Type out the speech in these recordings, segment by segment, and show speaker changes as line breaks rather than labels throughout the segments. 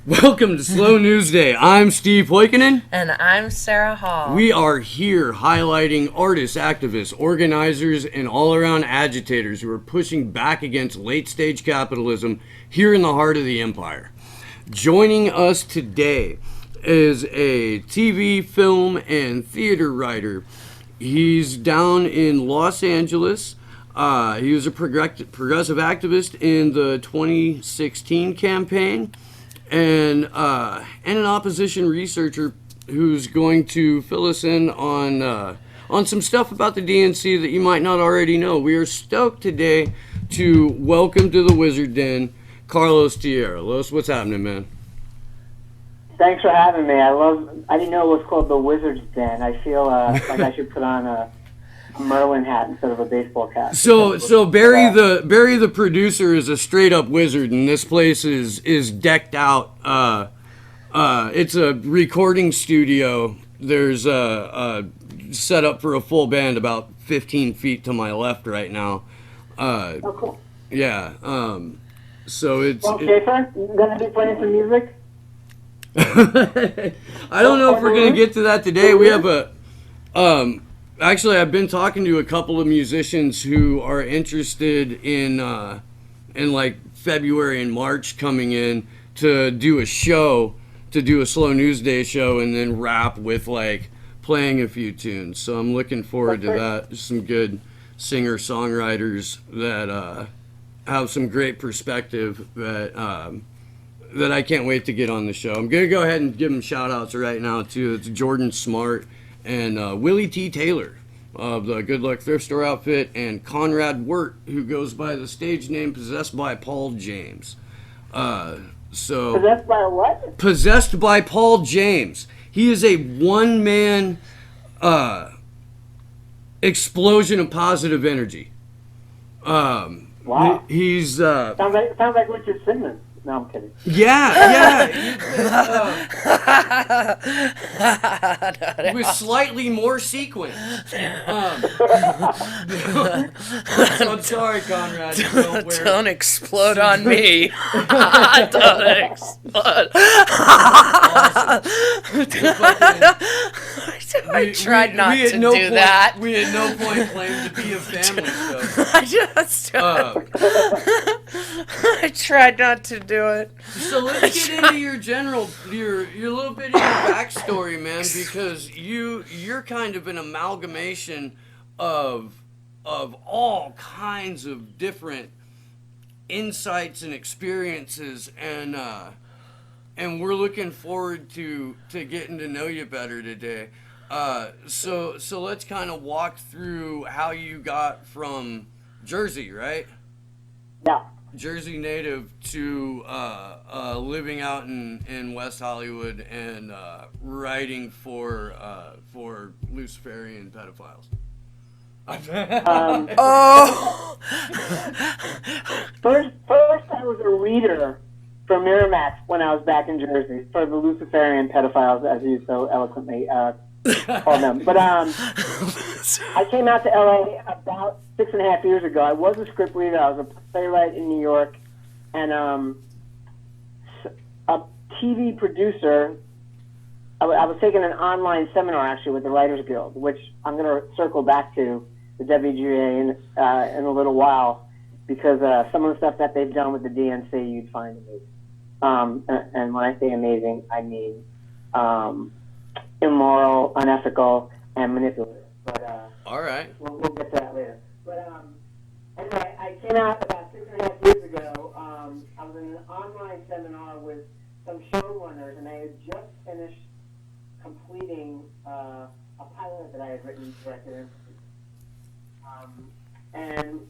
Welcome to Slow News Day. I'm Steve Hoikinen.
And I'm Sarah Hall.
We are here highlighting artists, activists, organizers, and all-around agitators who are pushing back against late-stage capitalism here in the heart of the empire. Joining us today is a TV, film, and theater writer. He's down in Los Angeles. He was a progressive activist in the 2016 campaign. And an opposition researcher who's going to fill us in on some stuff about the DNC that you might not already know. We are stoked today to welcome to the Wizard Den Carlos Tierra. Los, what's happening, man?
Thanks for having me. I didn't know it was called the Wizard's Den. I feel like I should put on a Merlin hat instead of a baseball cap.
So Barry the producer is a straight up wizard, and this place is decked out. It's a recording studio. There's a set up for a full band about 15 feet to my left right now.
Oh, cool.
Yeah. So it's.
Well, Schaefer, you gonna be playing some music?
I don't know if we're gonna get to that today. We have a. Actually, I've been talking to a couple of musicians who are interested in like February and March coming in to do a show, to do a Slow News Day show, and then rap with like playing a few tunes. So I'm looking forward to that. There's some good singer-songwriters that have some great perspective that I can't wait to get on the show. I'm gonna go ahead and give them shout-outs right now too. It's Jordan Smart and Willie T. Taylor of the Good Luck Thrift Store outfit, and Conrad Wirt, who goes by the stage name Possessed by Paul James.
Possessed by what?
Possessed by Paul James. He is a one-man explosion of positive energy.
Wow.
He's
sounds like Richard Simmons. No, I'm kidding.
Yeah. With slightly more sequence. I'm sorry, Conrad.
Don't explode on me. Don't explode. I tried not to do that.
We had no point claimed to be a family show.
I tried not to do it.
So let's get into your little bit of your backstory, man, because you're kind of an amalgamation of all kinds of different insights and experiences, and we're looking forward to getting to know you better today. So let's kind of walk through how you got from Jersey, right?
Yeah.
Jersey native to living out in West Hollywood and writing for Luciferian pedophiles.
First, I was a reader for Miramax when I was back in Jersey for the Luciferian pedophiles, as you so eloquently called them. But I came out to LA about 6.5 years ago. I was a script reader. I was a playwright in New York, and a TV producer. I was taking an online seminar actually with the Writers Guild, which I'm going to circle back to the WGA in a little while, because some of the stuff that they've done with the DNC you'd find amazing. And when I say amazing, I mean immoral, unethical, and manipulative. But
all right,
we'll get to that later. But anyway, I came out about 6.5 years ago. I was in an online seminar with some showrunners, and I had just finished completing a pilot that I had written, directed, and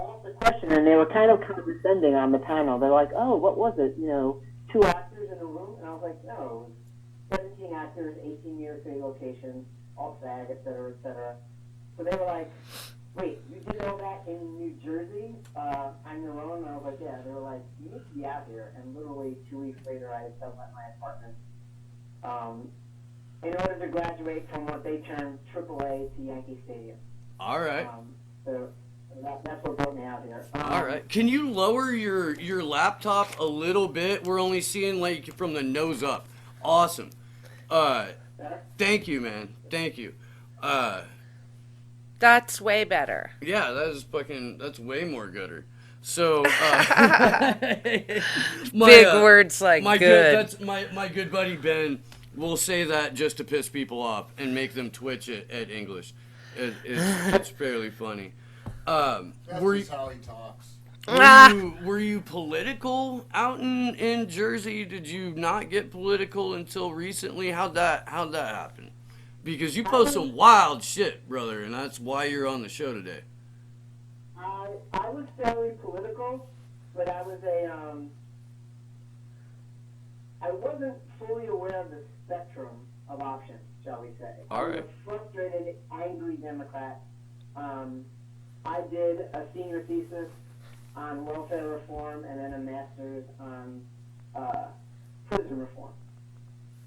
I asked a question, and they were kind of condescending on the panel. They're like, "Oh, what was it? 2 actors in a room?" And I was like, "No, 17 actors, 18 years, 3 locations, all SAG, et cetera, et cetera." So they were like, "Wait, you did all that in New Jersey on your own?" And I was like, "Yeah." They were like, "You need to be out here." And literally 2 weeks later, I had settled at my apartment in order to graduate from what they termed AAA to Yankee Stadium.
All right.
So That's what brought me out here.
All right. Can you lower your laptop a little bit? We're only seeing like from the nose up. Awesome.
Better?
Thank you, man. Thank you.
That's way better.
Yeah, that's way more gooder. So,
Big words like
my
good.
That's my good buddy Ben will say that just to piss people off and make them twitch at English. It's fairly funny.
That's
Were
just how he talks.
were you political out in Jersey? Did you not get political until recently? How'd that happen? Because you post some wild shit, brother, and that's why you're on the show today.
I was fairly political, but I wasn't fully aware of the spectrum of options, shall we say.
All
I was
right.
a frustrated, angry Democrat. I did a senior thesis on welfare reform and then a master's on prison reform.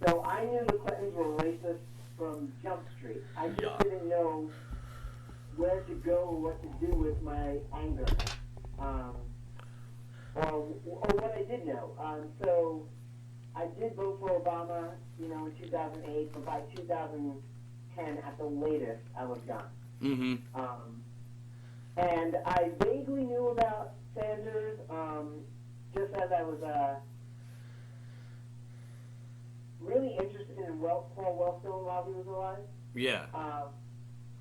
So I knew the Clintons were racist from Jump Street. I just didn't know where to go or what to do with my anger, or what I did know. So I did vote for Obama, in 2008, but by 2010, at the latest, I was gone.
Mm-hmm.
And I vaguely knew about Sanders, just as I was really interested in Paul Wellstone while he was alive.
Yeah.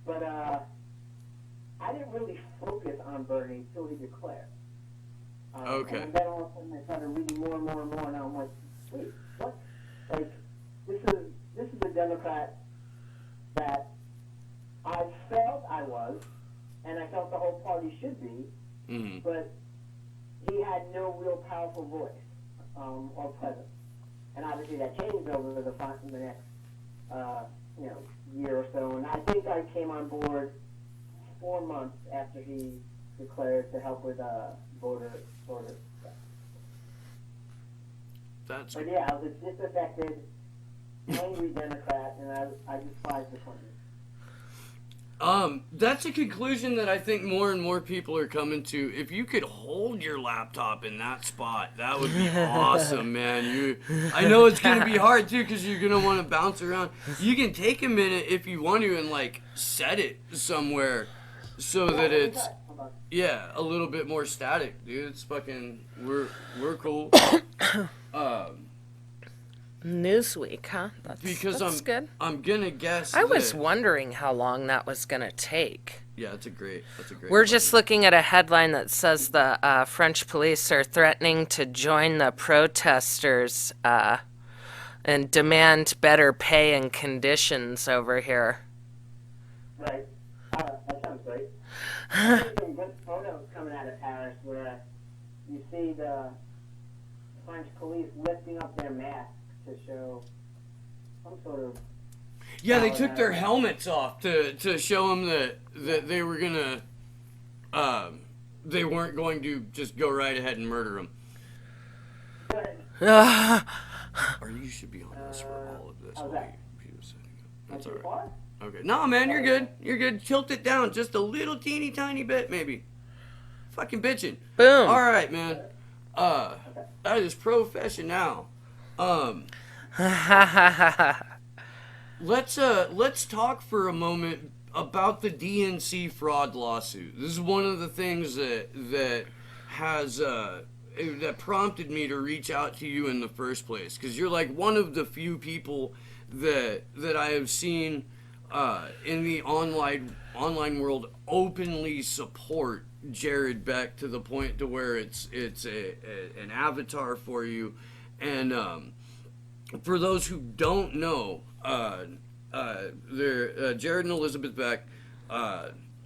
But I didn't really focus on Bernie until he declared.
Okay.
And then all of a sudden I started reading more and more and more, and I'm like, wait, what? Like, this is a Democrat that I felt I was, and I felt the whole party should be, but he had no real powerful voice or presence. And obviously that changed over the next year or so, and I think I came on board 4 months after he declared to help with border stuff. But yeah, I was a disaffected, angry Democrat, and I despised the Clintons.
That's a conclusion that I think more and more people are coming to. If you could hold your laptop in that spot, that would be awesome, man. I know it's gonna be hard too, because you're gonna want to bounce around. You can take a minute if you want to and like set it somewhere so that it's a little bit more static, dude. It's fucking we're cool.
Newsweek, huh?
Because
that's good.
I'm gonna guess.
I was wondering how long that was gonna take.
Yeah, that's a great.
We're just looking at a headline that says the French police are threatening to join the protesters and demand better pay and conditions over here.
Right. That sounds great. There's some good photos coming out of Paris where you see the French police lifting up their masks to show some sort of...
Yeah, they took their helmets off to show them that they were gonna, they weren't going to just go right ahead and murder them. Or you should be on this for all of this.
How's that?
That's all right. Okay. No, man, you're good. You're good. Tilt it down just a little teeny tiny bit, maybe. Fucking bitching.
Boom.
All right, man. That is professional. Let's talk for a moment about the DNC fraud lawsuit. This is one of the things that has that prompted me to reach out to you in the first place, because you're like one of the few people that I have seen in the online world openly support Jared Beck to the point to where it's an avatar for you. And for those who don't know, Jared and Elizabeth Beck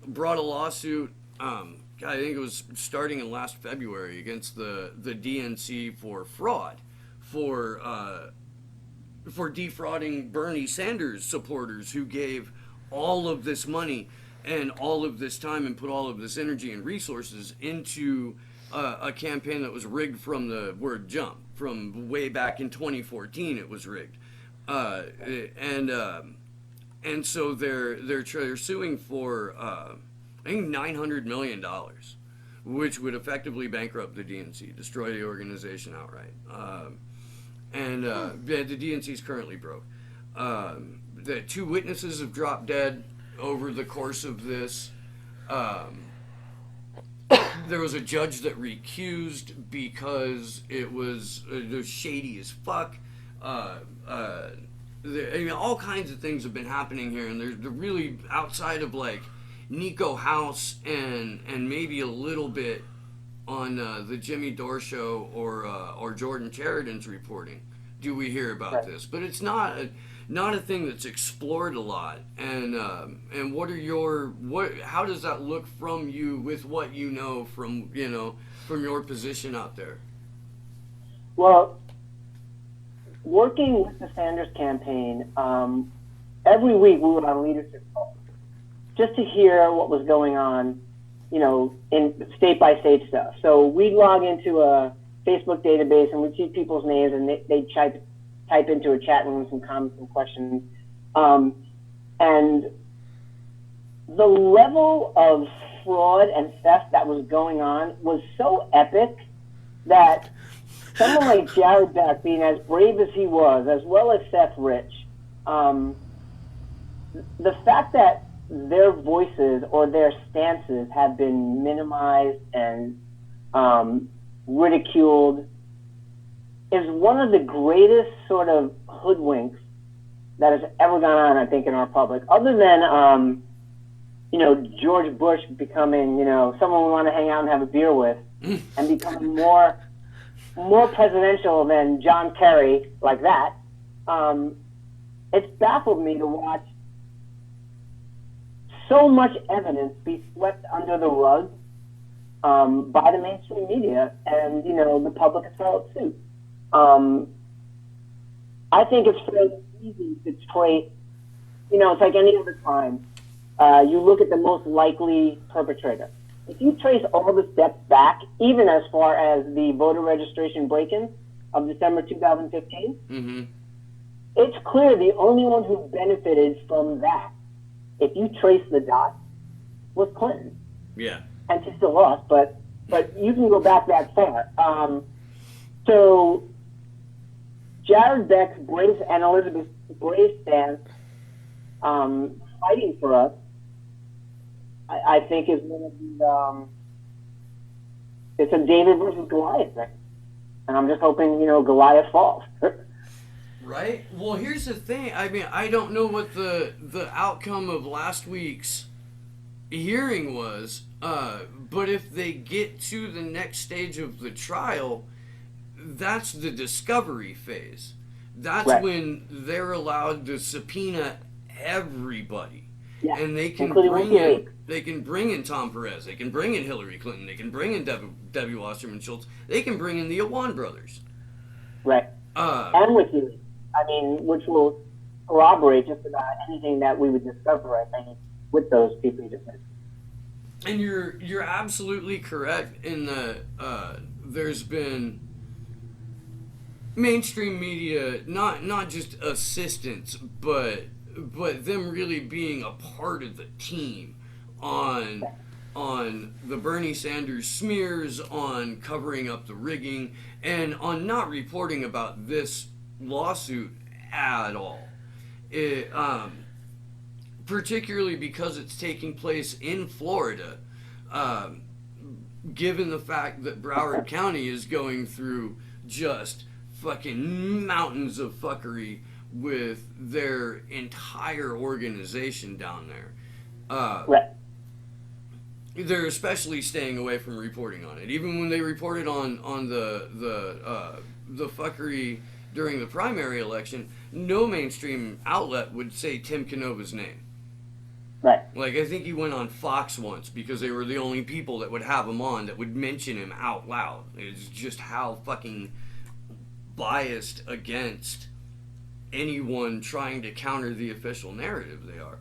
brought a lawsuit. I think it was starting in last February against the DNC for fraud, for defrauding Bernie Sanders supporters who gave all of this money and all of this time and put all of this energy and resources into a campaign that was rigged from the word jump. From way back in 2014, it was rigged, and so they're suing for I think $900 million, which would effectively bankrupt the DNC, destroy the organization outright. The DNC is currently broke. The 2 witnesses have dropped dead over the course of this. There was a judge that recused because it was shady as fuck. All kinds of things have been happening here, and they're really outside of like Nico House and maybe a little bit on the Jimmy Dore show or Jordan Sheridan's reporting. Do we hear about this? But it's not a thing that's explored a lot. And how does that look from you with what you know from your position out there?
Well, working with the Sanders campaign, every week we were on leadership calls just to hear what was going on, in state by state stuff. So we'd log into a Facebook database and we'd see people's names and they'd type into a chat room some comments and questions. And the level of fraud and theft that was going on was so epic that someone like Jared Beck, being as brave as he was, as well as Seth Rich, the fact that their voices or their stances have been minimized and ridiculed is one of the greatest sort of hoodwinks that has ever gone on, I think, in our public. Other than, George Bush becoming, someone we want to hang out and have a beer with, and becoming more presidential than John Kerry, like that. It's baffled me to watch so much evidence be swept under the rug by the mainstream media, and the public has followed suit. I think it's fairly easy to trace. It's like any other crime. You look at the most likely perpetrator. If you trace all the steps back, even as far as the voter registration break-in of December 2015, it's clear the only one who benefited from that, if you trace the dots, was Clinton.
Yeah.
And she still lost, but you can go back that far. So Jared Beck's Brace and Elizabeth Brace stance, fighting for us, I think is one of the, it's a David versus Goliath thing. And I'm just hoping, Goliath falls.
Right? Well, here's the thing. I mean, I don't know what the outcome of last week's hearing was, but if they get to the next stage of the trial, that's the discovery phase. That's right. When they're allowed to subpoena everybody. Yeah. And they can bring in Tom Perez, they can bring in Hillary Clinton, they can bring in Debbie Wasserman Schultz, they can bring in the Awan brothers.
Right. And WikiLeaks. I mean, which will corroborate just about anything that we would discover, I think, with those people you just mentioned.
And you're absolutely correct in that there's been mainstream media, not just assistance, but them really being a part of the team on the Bernie Sanders smears, on covering up the rigging, and on not reporting about this lawsuit at all. It, particularly because it's taking place in Florida, given the fact that Broward County is going through just fucking mountains of fuckery with their entire organization down there.
Right.
They're especially staying away from reporting on it. Even when they reported on the fuckery during the primary election, no mainstream outlet would say Tim Canova's name.
Right.
Like, I think he went on Fox once because they were the only people that would have him on that would mention him out loud. It's just how fucking biased against anyone trying to counter the official narrative they are.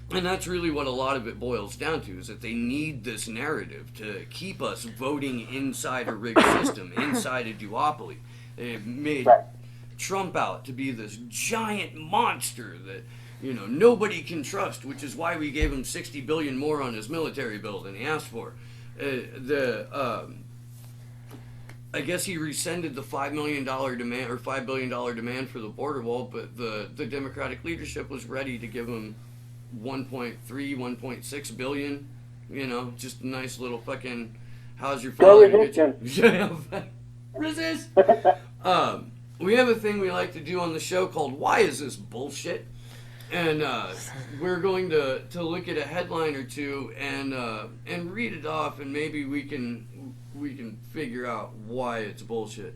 And that's really what a lot of it boils down to, is that they need this narrative to keep us voting inside a rigged system, inside a duopoly. They've made Trump out to be this giant monster nobody can trust, which is why we gave him $60 billion more on his military bill than he asked for. I guess he rescinded the $5 million demand or $5 billion demand for the border wall, but the Democratic leadership was ready to give him 1.6 billion. Just a nice little fucking. How's your father? Resist. We have a thing we like to do on the show called "Why Is This Bullshit?" And we're going to look at a headline or two and read it off, and maybe we can figure out why it's bullshit.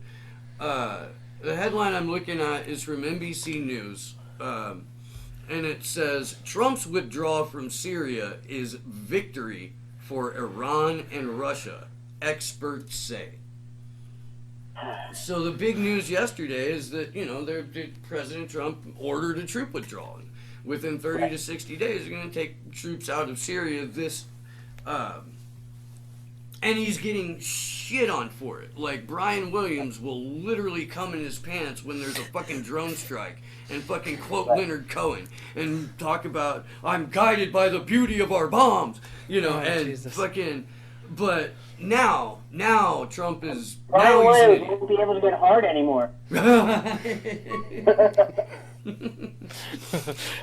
The headline I'm looking at is from NBC News, and it says, Trump's withdrawal from Syria is victory for Iran and Russia, experts say. So the big news yesterday is that, President Trump ordered a troop withdrawal. Within 30 to 60 days, they're going to take troops out of Syria. And he's getting shit on for it. Like, Brian Williams will literally come in his pants when there's a fucking drone strike and fucking quote Leonard Cohen and talk about, I'm guided by the beauty of our bombs, and Jesus. Fucking, but now Trump is...
Brian Williams won't be able to get hard anymore.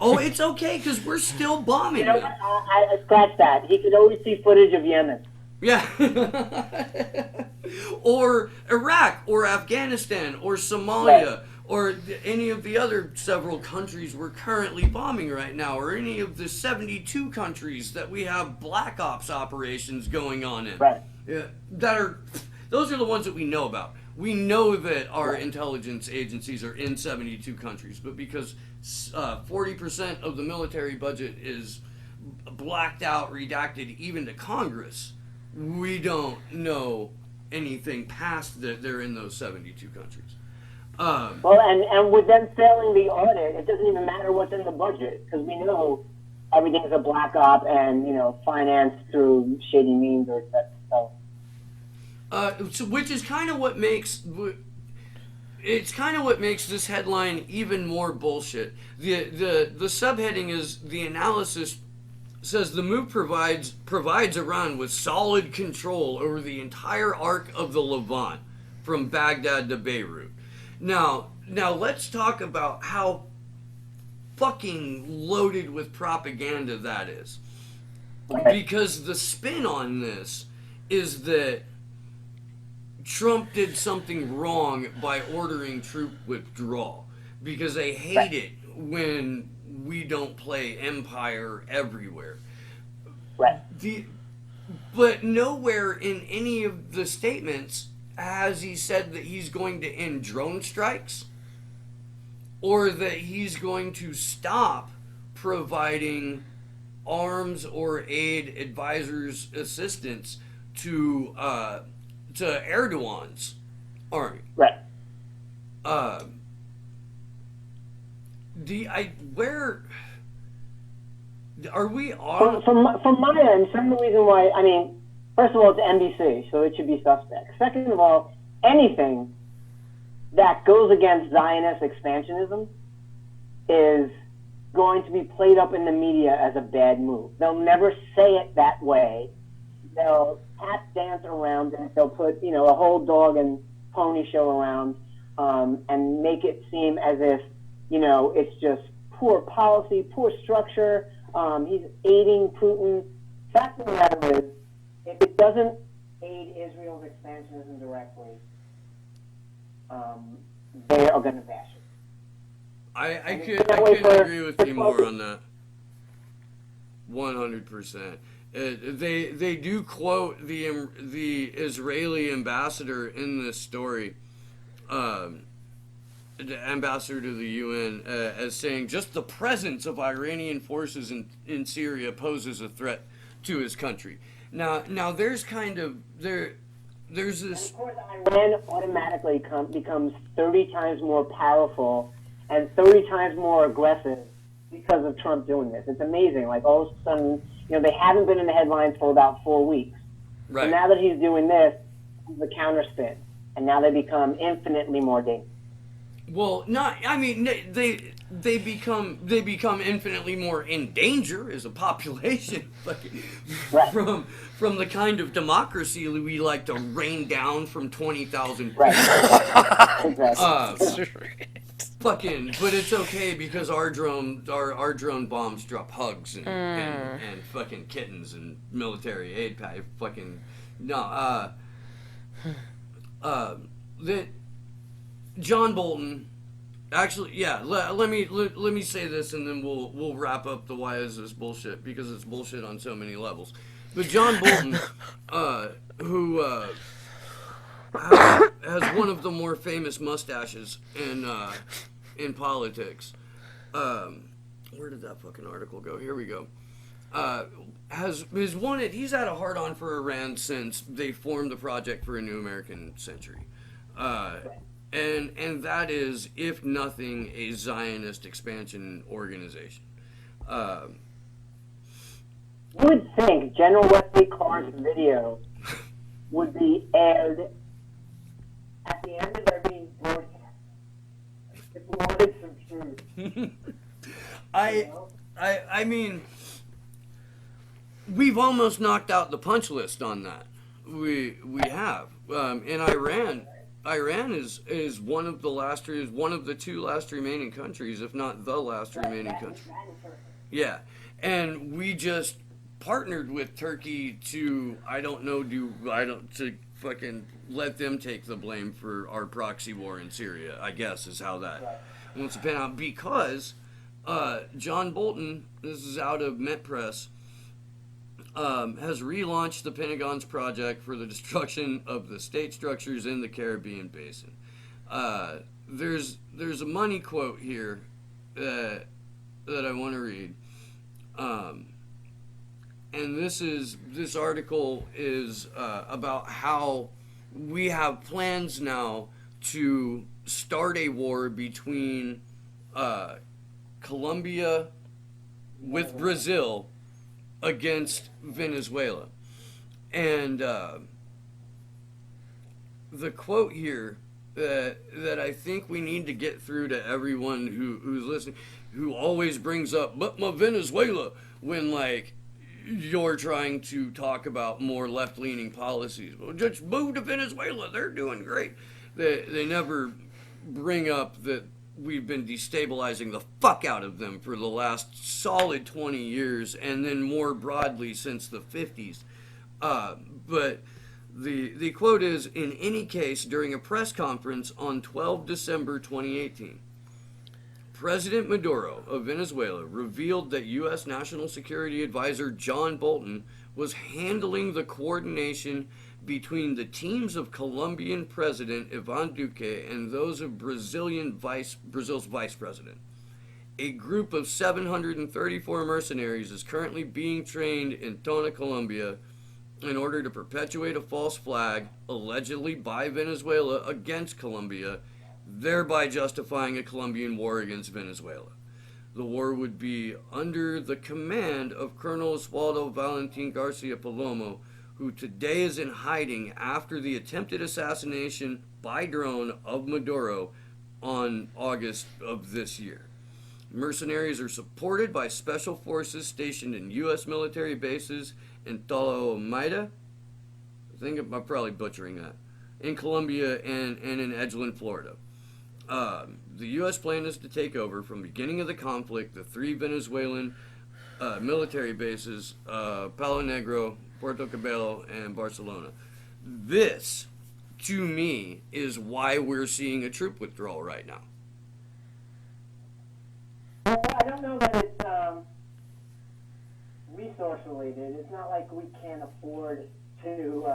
Oh, it's okay, because we're still bombing
them. I scratch that. He could always see footage of Yemen.
Yeah. Or Iraq, or Afghanistan, or Somalia, or any of the other several countries we're currently bombing right now, or any of the 72 countries that we have black ops operations going on in.
Right.
Yeah, those are the ones that we know about. We know that our intelligence agencies are in 72 countries, but because 40% of the military budget is blacked out, redacted even to Congress, we don't know anything past that they're in those 72 countries.
Well, and with them failing the audit, it doesn't even matter what's in the budget, because we know everything's a black op and, financed through shady means or etc.
So which is kind of what makes this headline even more bullshit. The subheading is, the analysis says the move provides Iran with solid control over the entire arc of the Levant from Baghdad to Beirut. Now let's talk about how fucking loaded with propaganda that is. Because the spin on this is that Trump did something wrong by ordering troop withdrawal, because they hate it when we don't play empire everywhere.
Right.
But nowhere in any of the statements has he said that he's going to end drone strikes, or that he's going to stop providing arms or aid, advisors, assistance to Erdogan's army.
Right.
Where are we on?
From my end, some of the reason why, first of all, it's NBC, so it should be suspect. Second of all, anything that goes against Zionist expansionism is going to be played up in the media as a bad move. They'll never say it that way. They'll tap dance around it. They'll put, a whole dog and pony show around and make it seem as if, it's just poor policy, poor structure. He's aiding Putin. Fact of the matter is, if it doesn't aid Israel's expansionism directly, they are going to bash it.
I couldn't agree with you more on that. 100%. They do quote the Israeli ambassador in this story, the ambassador to the UN, as saying just the presence of Iranian forces in Syria poses a threat to his country. Now there's this.
And of course, Iran automatically becomes 30 times more powerful and 30 times more aggressive because of Trump doing this. It's amazing. Like, all of a sudden, they haven't been in the headlines for about 4 weeks. Right. And now that he's doing this, the counterspin. And now they become infinitely more dangerous.
Well, not. I mean, they become infinitely more in danger as a population, fucking,
Right.
from the kind of democracy we like to rain down from 20,000 people.
Right. Exactly.
Fucking, but it's okay because our drone bombs drop hugs and fucking kittens and military aid pack. Fucking no. That John Bolton. Actually, yeah. Let me say this, and then we'll wrap up the why is this bullshit, because it's bullshit on so many levels. But John Bolton, who has one of the more famous mustaches in politics. Where did that fucking article go? Here we go. Has wanted. He's had a hard on for Iran since they formed the Project for a New American Century. And that is, if nothing, a Zionist expansion organization.
You would think General Wesley Clark's video would be aired at the end of every broadcast. If we wanted some truth.
I mean, we've almost knocked out the punch list on that. We have. In Iran is one of the two last remaining countries, if not the last remaining country. Yeah, and we just partnered with Turkey to to fucking let them take the blame for our proxy war in Syria, I guess is how that wants to pan out, because John Bolton, this is out of Met Press, has relaunched the Pentagon's project for the destruction of the state structures in the Caribbean basin. There's a money quote here that I want to read. And this article is about how we have plans now to start a war between Colombia with Brazil against Venezuela. And the quote here that I think we need to get through to everyone who's listening, who always brings up, but my Venezuela, when like you're trying to talk about more left-leaning policies. Well, just move to Venezuela, they're doing great. They never bring up that we've been destabilizing the fuck out of them for the last solid 20 years, and then more broadly since the 50s. But the quote is, in any case, during a press conference on 12 December 2018, President Maduro of Venezuela revealed that U.S. National Security Advisor John Bolton was handling the coordination between the teams of Colombian President Ivan Duque and those of Brazil's vice president. A group of 734 mercenaries is currently being trained in Tona, Colombia, in order to perpetuate a false flag, allegedly by Venezuela, against Colombia, thereby justifying a Colombian war against Venezuela. The war would be under the command of Colonel Oswaldo Valentin Garcia Palomo, who today is in hiding after the attempted assassination by drone of Maduro on August of this year. Mercenaries are supported by special forces stationed in U.S. military bases in Tolomida, I think I'm probably butchering that, in Colombia and in Edgeland, Florida. The U.S. plan is to take over, from the beginning of the conflict, the three Venezuelan military bases, Palo Negro, Puerto Cabello, and Barcelona. This, to me, is why we're seeing a troop withdrawal right now.
Well, I don't know that it's resource related. It's not like we can't afford to.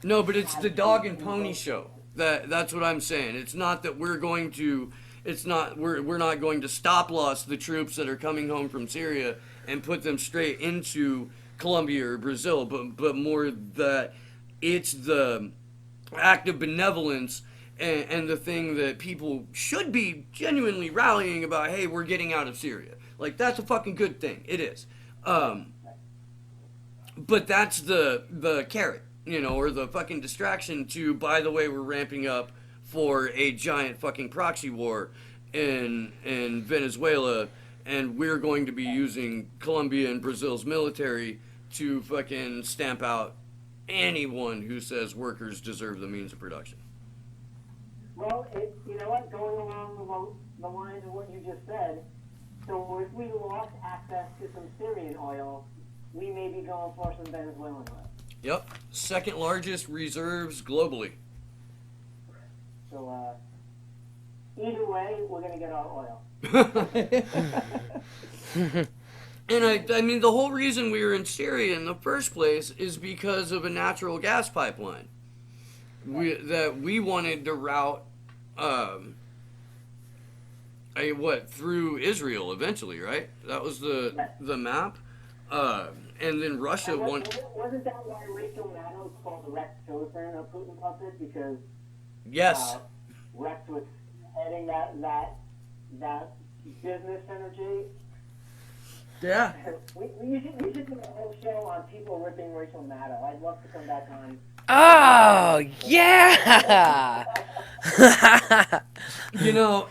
No, but it's the dog and pony show. That's what I'm saying. It's not that we're going to. It's not we're not going to stop loss the troops that are coming home from Syria and put them straight into Colombia or Brazil, but more that it's the act of benevolence and the thing that people should be genuinely rallying about. Hey, we're getting out of Syria. Like, that's a fucking good thing. It is. But that's the carrot, or the fucking distraction to, by the way, we're ramping up for a giant fucking proxy war in Venezuela, and we're going to be using Colombia and Brazil's military to fucking stamp out anyone who says workers deserve the means of production.
Well, you know what? Going along the lines of what you just said, so if we lost access to some Syrian oil, we may be going for some Venezuelan oil.
Yep, second largest reserves globally.
So either way, we're going to get our oil.
And I mean, the whole reason we were in Syria in the first place is because of a natural gas pipeline that we wanted to route, through Israel eventually, right? That was the map. And then Russia
Wasn't that why Rachel Maddow is called the Rex Tillerson of Putin puppet? Because
yes,
Rex was heading that business energy.
yeah.
We should do a whole show on people ripping Rachel Maddow. I'd love to come back on.
Oh, yeah!
You know,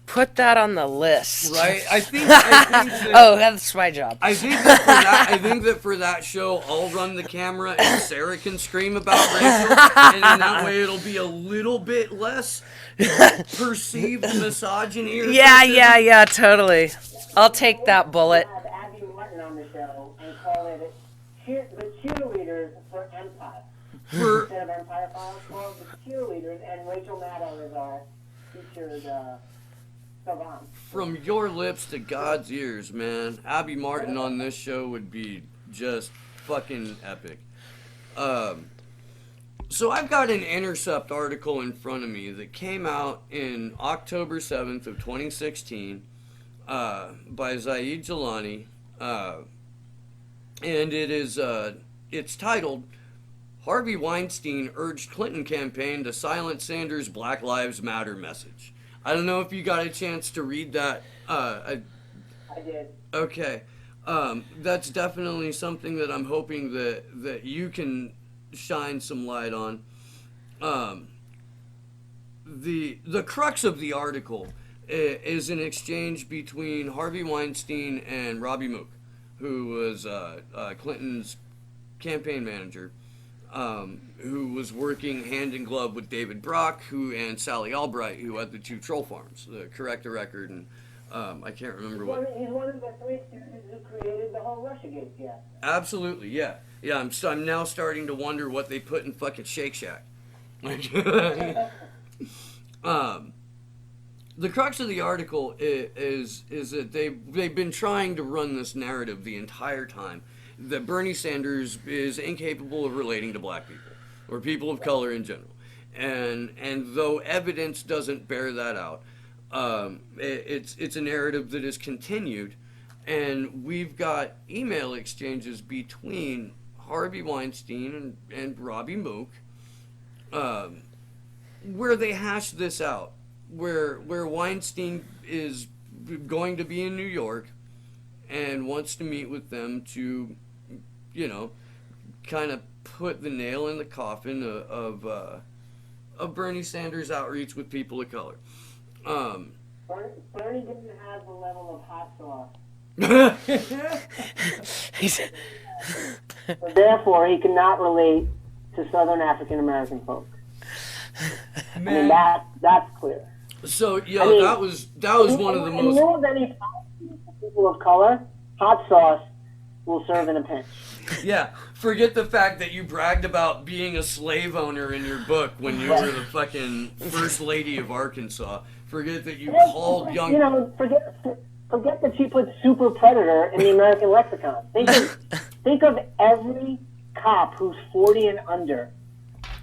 Put that on the list.
right? I think that,
Oh, that's my job.
I think that for that show, I'll run the camera and Sarah can scream about Rachel, and in that way it'll be a little bit less perceived misogyny. Or something.
Yeah, totally. I'll take that bullet.
We'll have Abby Martin on the show and call it the cheerleaders for Empire. Instead of Empire Files, call it the cheerleaders, and Rachel Maddow is our featured savant.
From your lips to God's ears, man. Abby Martin on this show would be just fucking epic. So I've got an Intercept article in front of me that came out in October 7th of 2016 by Zaid Jalani, and it's titled Harvey Weinstein Urged Clinton Campaign to Silence Sanders' Black Lives Matter Message. I don't know if you got a chance to read that.
I did.
Okay. That's definitely something that I'm hoping that you can shine some light on. The crux of the article is an exchange between Harvey Weinstein and Robbie Mook, who was Clinton's campaign manager, who was working hand in glove with David Brock, and Sally Albright, who had the two troll farms, the Correct the Record, and I can't remember what.
He's one of the three students who created the whole Russiagate fiasco.
Absolutely, yeah. I'm now starting to wonder what they put in fucking Shake Shack. The crux of the article is that they've been trying to run this narrative the entire time that Bernie Sanders is incapable of relating to black people or people of color in general, and though evidence doesn't bear that out, it's a narrative that is continued, and we've got email exchanges between Harvey Weinstein and Robbie Mook, where they hash this out, where Weinstein is going to be in New York and wants to meet with them to, kind of put the nail in the coffin of Bernie Sanders' outreach with people of color.
Bernie didn't have the level of hot sauce. So therefore, he cannot relate to Southern African American folk.
Man.
I mean, that's clear.
So, that was one of the
in
most.
lieu of any policy for people of color, hot sauce will serve in a pinch.
Yeah, forget the fact that you bragged about being a slave owner in your book when you were the fucking first lady of Arkansas. Forget that you called young.
Forget that she put super predator in the American lexicon. Think of every cop who's 40 and under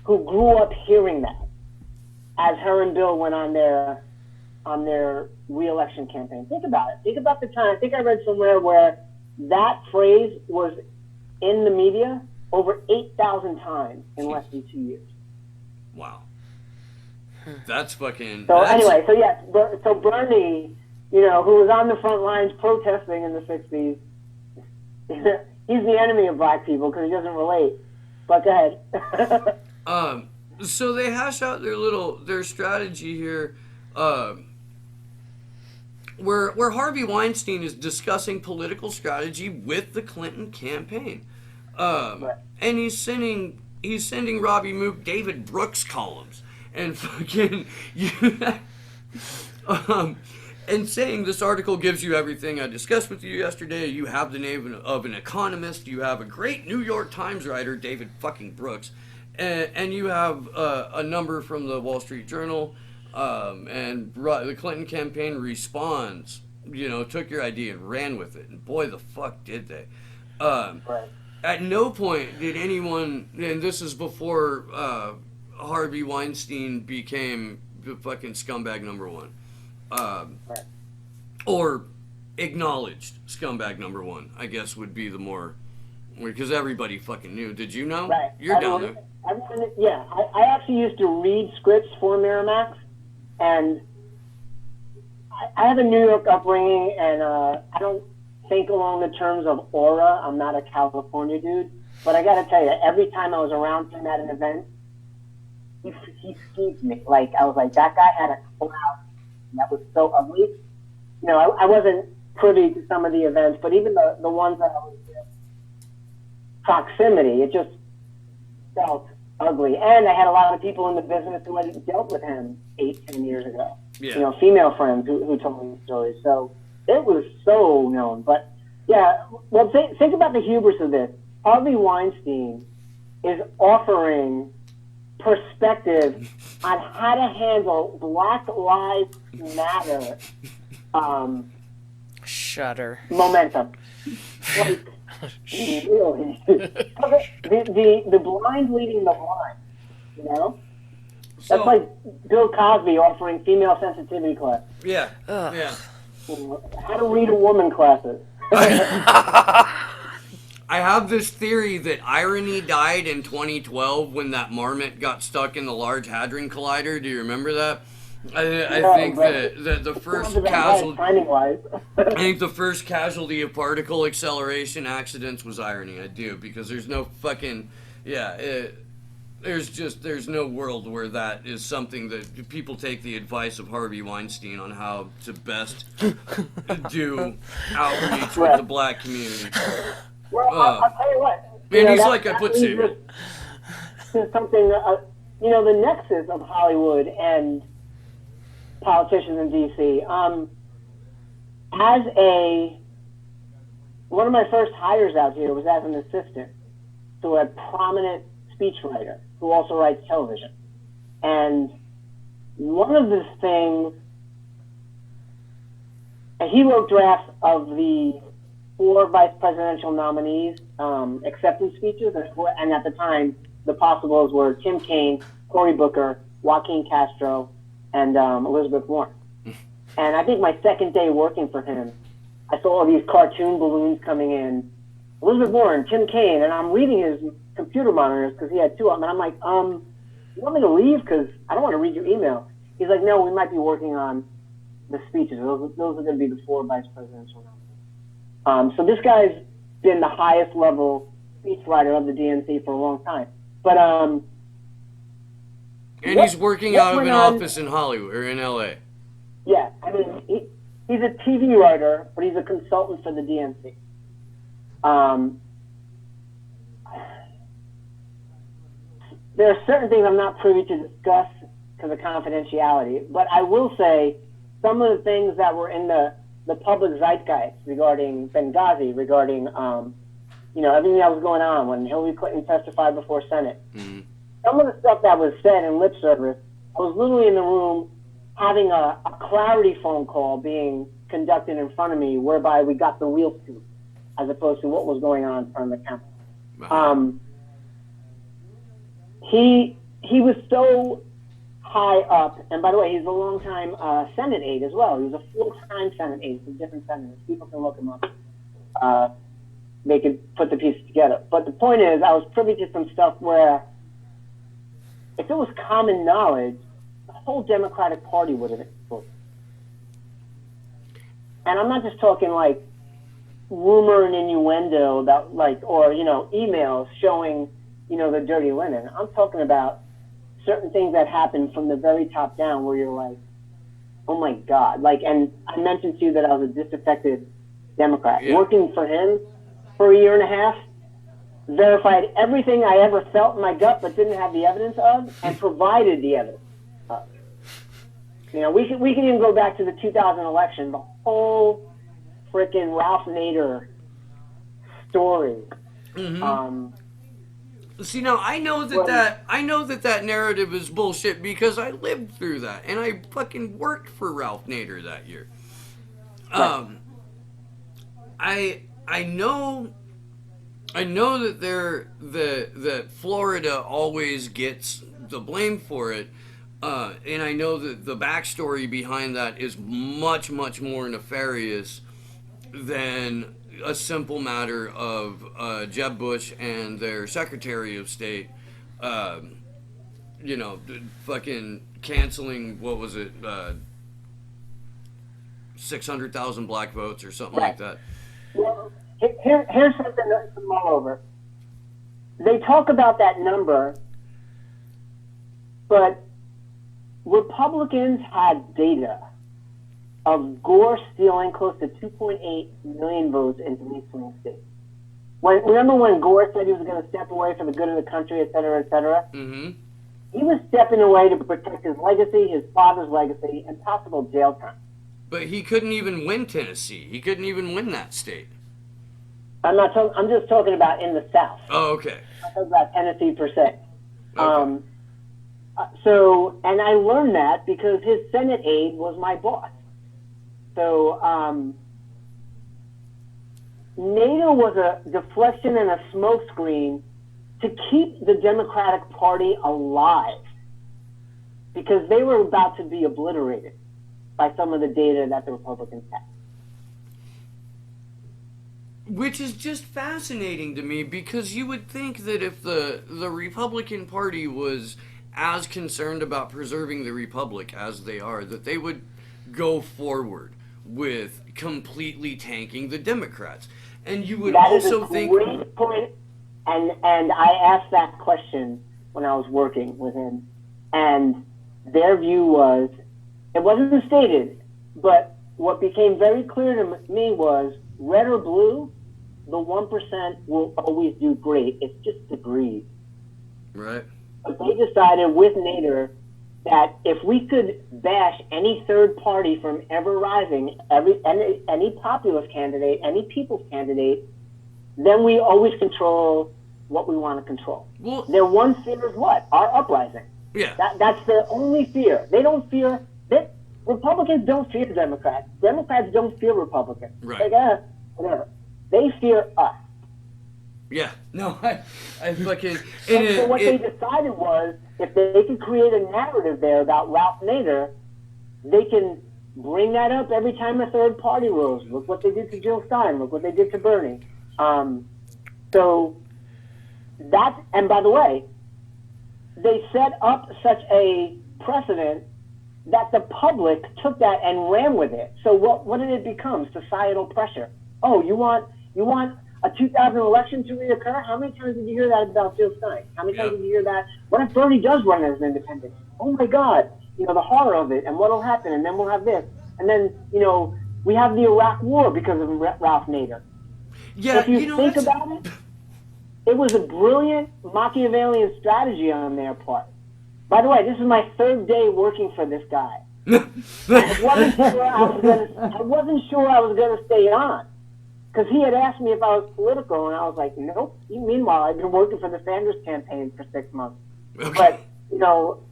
who grew up hearing that as her and Bill went on their re-election campaign. Think about it. Think about the time. I think I read somewhere where that phrase was in the media over 8,000 times in less than 2 years.
Wow. That's fucking.
So anyway, so Bernie, who was on the front lines protesting in the 60s, he's the enemy of black people because he doesn't relate. But go ahead.
So they hash out their strategy here, where Harvey Weinstein is discussing political strategy with the Clinton campaign, and he's sending Robbie Mook David Brooks columns and fucking and saying this article gives you everything I discussed with you yesterday. You have the name of an economist. You have a great New York Times writer, David fucking Brooks. And you have a number from the Wall Street Journal, and the Clinton campaign responds, took your idea and ran with it. And boy, the fuck did they.
Right.
At no point did anyone, and this is before Harvey Weinstein became the fucking scumbag number one.
Right.
Or acknowledged scumbag number one, I guess would be the more, because everybody fucking knew. Did you know?
Right.
You're down there.
Yeah, I actually used to read scripts for Miramax, and I have a New York upbringing, and I don't think along the terms of aura. I'm not a California dude, but I got to tell you, every time I was around him at an event, he skeeved me. Like, I was like, that guy had a cloud that was so ugly. I wasn't privy to some of the events, but even the ones that I was in proximity, it just felt ugly. And I had a lot of people in the business who had dealt with him 8-10 years ago.
Yeah.
Female friends who told me stories. So it was so known. But yeah, well, think about the hubris of this. Harvey Weinstein is offering perspective on how to handle Black Lives Matter
Shudder.
momentum. Like, really? the blind leading the blind, That's like Bill Cosby offering female sensitivity class.
Yeah.
Ugh.
Yeah.
How to read a woman classes.
I have this theory that irony died in 2012 when that marmot got stuck in the Large Hadron Collider. Do you remember that? I think that the first casualty, I think the first casualty of particle acceleration accidents was irony. I do, because there's no fucking there's no world where that is something that people take the advice of Harvey Weinstein on how to best do outreach with the black community.
Well, I'll tell you what.
And he's like, I put Savior.
Something, the nexus of Hollywood and politicians in D.C. One of my first hires out here was as an assistant to a prominent speechwriter who also writes television. And one of the things, and he wrote drafts of the 4 vice presidential nominees' acceptance speeches, and at the time, the possibles were Tim Kaine, Cory Booker, Joaquin Castro, and Elizabeth Warren. And I think my second day working for him, I saw all these cartoon balloons coming in. Elizabeth Warren, Tim Kaine, and I'm reading his computer monitors because he had 2 of them. And I'm like, you want me to leave? Because I don't want to read your email. He's like, no, we might be working on the speeches. Those are going to be the 4 vice presidential nominees. So this guy's been the highest level speechwriter of the DNC for a long time. But
and he's working out of an office in Hollywood or in LA.
Yeah, I mean, he's a TV writer, but he's a consultant for the DNC. There are certain things I'm not privy to discuss because of confidentiality, but I will say some of the things that were in the public zeitgeist regarding Benghazi, regarding everything that was going on when Hillary Clinton testified before Senate. Mm-hmm. Some of the stuff that was said in lip service, I was literally in the room having a clarity phone call being conducted in front of me, whereby we got the real truth, as opposed to what was going on in front of the camera. Wow. He was so high up, and by the way, he's a long-time Senate aide as well. He was a full-time Senate aide for different senators. People can look him up. They could put the pieces together. But the point is, I was privy to some stuff where, if it was common knowledge, the whole Democratic Party would have exploded. And I'm not just talking like rumor and innuendo about emails showing, the dirty linen. I'm talking about certain things that happen from the very top down where you're like, oh my God. Like, and I mentioned to you that I was a disaffected Democrat.
Yeah.
Working for him for a year and a half, verified everything I ever felt in my gut but didn't have the evidence of, and provided the evidence of. You know, we can even go back to the 2000 election, the whole freaking Ralph Nader story.
See, now I know that narrative is bullshit because I lived through that and I fucking worked for Ralph Nader that year. I know that Florida always gets the blame for it, and I know that the backstory behind that is much, much more nefarious than a simple matter of Jeb Bush and their Secretary of State, fucking canceling, what was it, 600,000 black votes or something like that.
Well, here's something to mull over. They talk about that number, but Republicans had data of Gore stealing close to 2.8 million votes in three swing states. Remember when Gore said he was going to step away for the good of the country, et cetera, et cetera?
Mm-hmm.
He was stepping away to protect his legacy, his father's legacy, and possible jail time.
But he couldn't even win Tennessee. He couldn't even win that state.
I'm just talking about in the South.
Oh, okay.
I'm talking about Tennessee per se.
Okay.
And I learned that because his Senate aide was my boss. So, NATO was a deflection and a smokescreen to keep the Democratic Party alive because they were about to be obliterated by some of the data that the Republicans had.
Which is just fascinating to me because you would think that if the Republican Party was as concerned about preserving the Republic as they are, that they would go forward with completely tanking the Democrats. And you would also think...
That is a great point. And I asked that question when I was working with him. And their view was, it wasn't stated, but what became very clear to me was red or blue, the 1% will always do great. It's just degrees.
Right.
But they decided with Nader that if we could bash any third party from ever rising, any populist candidate, any people's candidate, then we always control what we want to control.
Well,
their one fear is what? Our uprising.
Yeah.
That's their only fear. They don't fear that Republicans don't fear Democrats. Democrats don't fear Republicans.
Right.
Like, whatever. They fear us.
Yeah. No, I fucking...
So what they decided was, if they could create a narrative there about Ralph Nader, they can bring that up every time a third party rose. Look what they did to Jill Stein. Look what they did to Bernie. So that's, and by the way, they set up such a precedent that the public took that and ran with it. So what did it become? Societal pressure. Oh, you want a 2000 election to reoccur? How many times did you hear that about Jill Stein? How many times did you hear that? What if Bernie does run as an independent? Oh my God, the horror of it, and what'll happen, and then we'll have this. And then, we have the Iraq War because of Ralph Nader.
Yeah,
if you think about it, it was a brilliant Machiavellian strategy on their part. By the way, this is my third day working for this guy. I wasn't sure I was gonna stay on. Because he had asked me if I was political, and I was like, nope. Meanwhile, I've been working for the Sanders campaign for 6 months.
Okay.
But,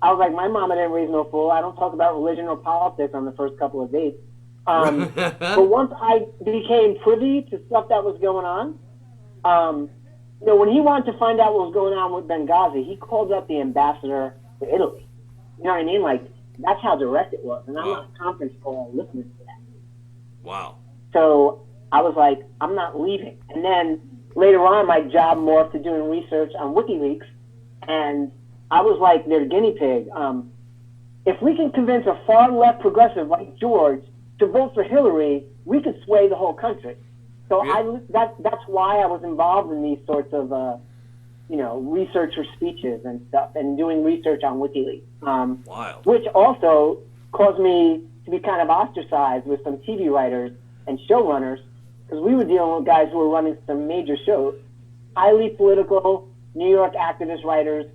I was like, my mama didn't raise no fool. I don't talk about religion or politics on the first couple of dates. But once I became privy to stuff that was going on, when he wanted to find out what was going on with Benghazi, he called up the ambassador to Italy. You know what I mean? Like, that's how direct it was. And I'm on a conference call listening to that.
Wow.
So I was like, I'm not leaving. And then later on, my job morphed to doing research on WikiLeaks, and I was like their guinea pig. If we can convince a far-left progressive like George to vote for Hillary, we could sway the whole country. So that's why I was involved in these sorts of research for speeches and stuff, and doing research on WikiLeaks.
Wild.
Which also caused me to be kind of ostracized with some TV writers and showrunners, because we were dealing with guys who were running some major shows, highly political New York activist writers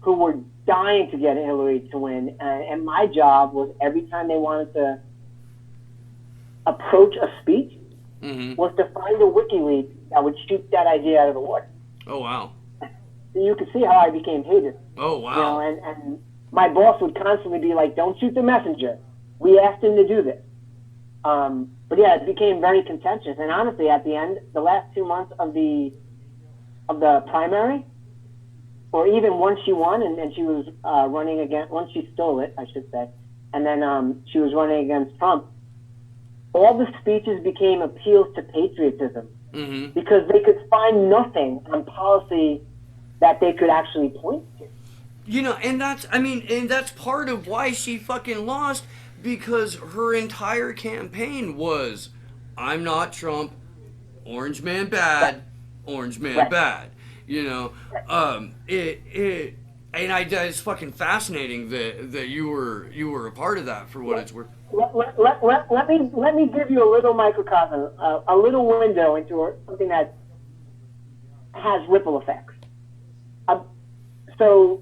who were dying to get Hillary to win. And my job was, every time they wanted to approach a speech, was to find a WikiLeaks that would shoot that idea out of the water.
Oh, wow.
So you could see how I became hated.
Oh, wow.
And my boss would constantly be like, don't shoot the messenger. We asked him to do this. But yeah, it became very contentious. And honestly, at the end, the last 2 months of the primary, or even once she won and she was running against, once she stole it, I should say, and then she was running against Trump, all the speeches became appeals to patriotism, because they could find nothing on policy that they could actually point to.
And that's part of why she fucking lost, because her entire campaign was, I'm not Trump, orange man bad, orange man bad. It's fucking fascinating that you were a part of that, for what it's worth.
Let me give you a little microcosm, a little window into something that has ripple effects. So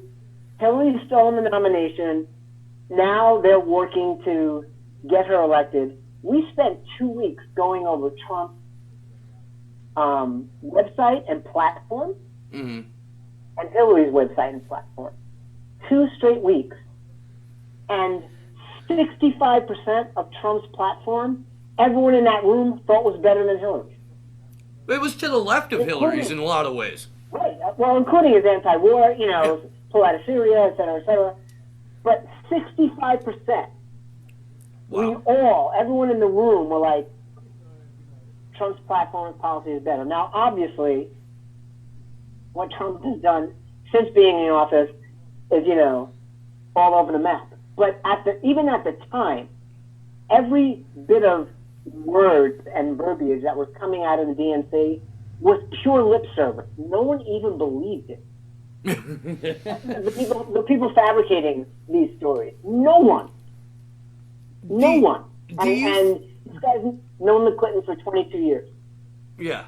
Hillary's stolen the nomination. Now they're working to get her elected. We spent 2 weeks going over Trump's website and platform, and Hillary's website and platform. 2 straight weeks. And 65% of Trump's platform, everyone in that room thought was better than Hillary's.
It was to the left of Hillary's in a lot of ways.
Right. Well, including his anti-war, pull out of Syria, et cetera. But 65%,
Wow.
everyone in the room were like, Trump's platform and policy is better. Now, obviously, what Trump has done since being in office is, all over the map. But even at the time, every bit of words and verbiage that was coming out of the DNC was pure lip service. No one even believed it. the people fabricating these stories. No one. And these guys known the Clintons for 22 years.
Yeah.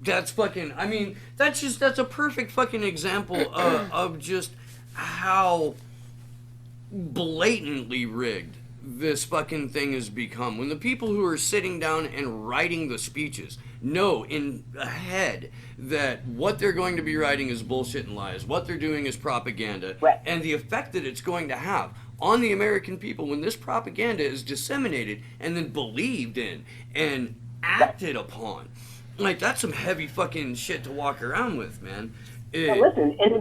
That's fucking, that's a perfect fucking example of just how blatantly rigged this fucking thing has become. When the people who are sitting down and writing the speeches know in ahead that what they're going to be writing is bullshit and lies, what they're doing is propaganda,
Right.
and the effect that it's going to have on the American people when this propaganda is disseminated and then believed in and acted upon. Like, that's some heavy fucking shit to walk around with, man.
Now listen, in the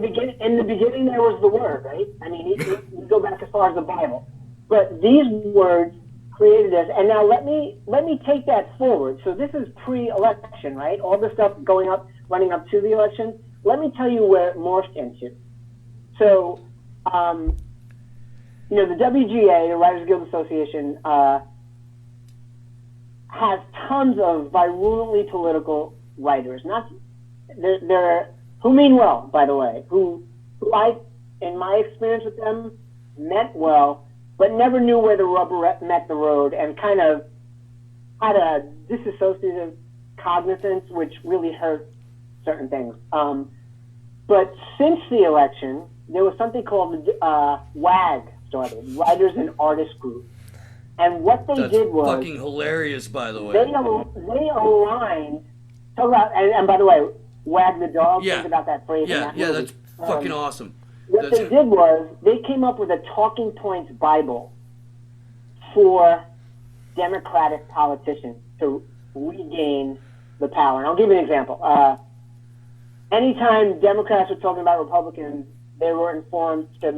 beginning there was the Word, right? You go back as far as the Bible. But these words created this, and now let me take that forward. So this is pre-election, right? All the stuff running up to the election. Let me tell you where it morphed into. So, the WGA, the Writers Guild Association, has tons of virulently political writers. They're who mean well, by the way. Who I, in my experience with them, meant well, but never knew where the rubber met the road, and kind of had a disassociative cognizance, which really hurt certain things. But since the election, there was something called WAG started, Writers and Artists Group. And what they did was...
That's fucking hilarious, by the way.
They aligned... Talk about, and by the way, wag the dog, think about that phrase in that movie.
That's fucking awesome.
What they did was, they came up with a talking points Bible for Democratic politicians to regain the power. And I'll give you an example. Anytime Democrats were talking about Republicans, they were informed to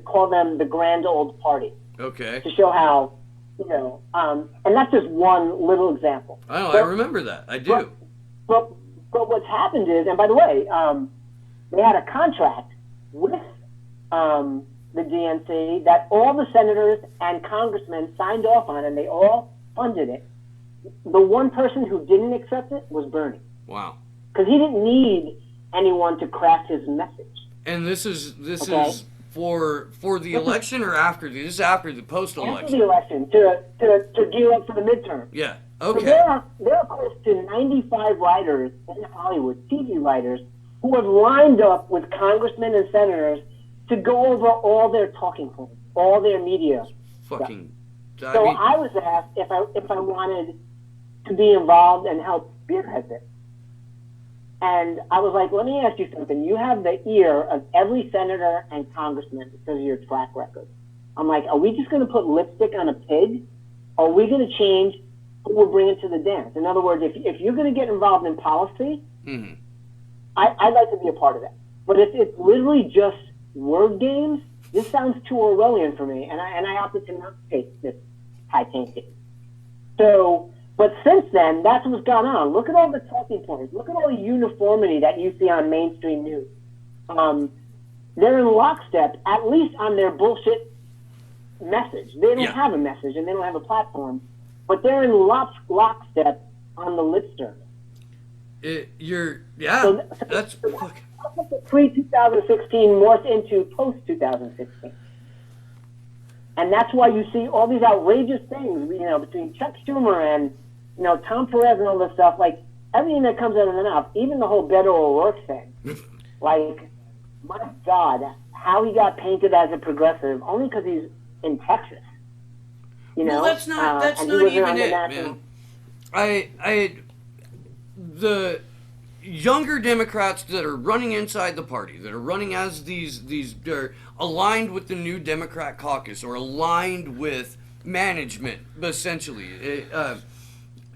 call them the grand old party.
Okay.
To show how, and that's just one little example.
I remember that. I do.
But what's happened is, and by the way, they had a contract with the DNC that all the senators and congressmen signed off on, and they all funded it. The one person who didn't accept it was Bernie.
Wow.
Because he didn't need anyone to craft his message.
And this is
Okay.
for the election or after this is after the post
After
election.
the election, to gear up for the midterm.
Yeah.
So
Okay.
there are close to 95 writers in Hollywood, TV writers, who have lined up with congressmen and senators to go over all their talking points, all their media.
Fucking. I
So
mean,
I was asked if I wanted to be involved and help spearhead this. And I was like, let me ask you something. You have the ear of every senator and congressman because of your track record. I'm like, are we just going to put lipstick on a pig? Or are we going to change who we're bringing to the dance? In other words, if you're going to get involved in policy,
mm-hmm.
I'd like to be a part of that. But if it's literally just word games, this sounds too Orwellian for me, and I opted to not take this high tanking. So, but since then, that's what's gone on. Look at all the talking points. Look at all the uniformity that you see on mainstream news. They're in lockstep, at least on their bullshit message. They don't have a message, and they don't have a platform, but they're in lockstep on the lip service.
That's fucking.
Pre-2016 morphed into post-2016. And that's why you see all these outrageous things, between Chuck Schumer and, Tom Perez and all this stuff. Like, everything that comes out of their mouth, even the whole Beto O'Rourke thing. Like, my God, how he got painted as a progressive, only because he's in Texas.
Well, that's not even it, man. The younger Democrats that are running inside the party, that are running as they're aligned with the new Democrat caucus or aligned with management, essentially.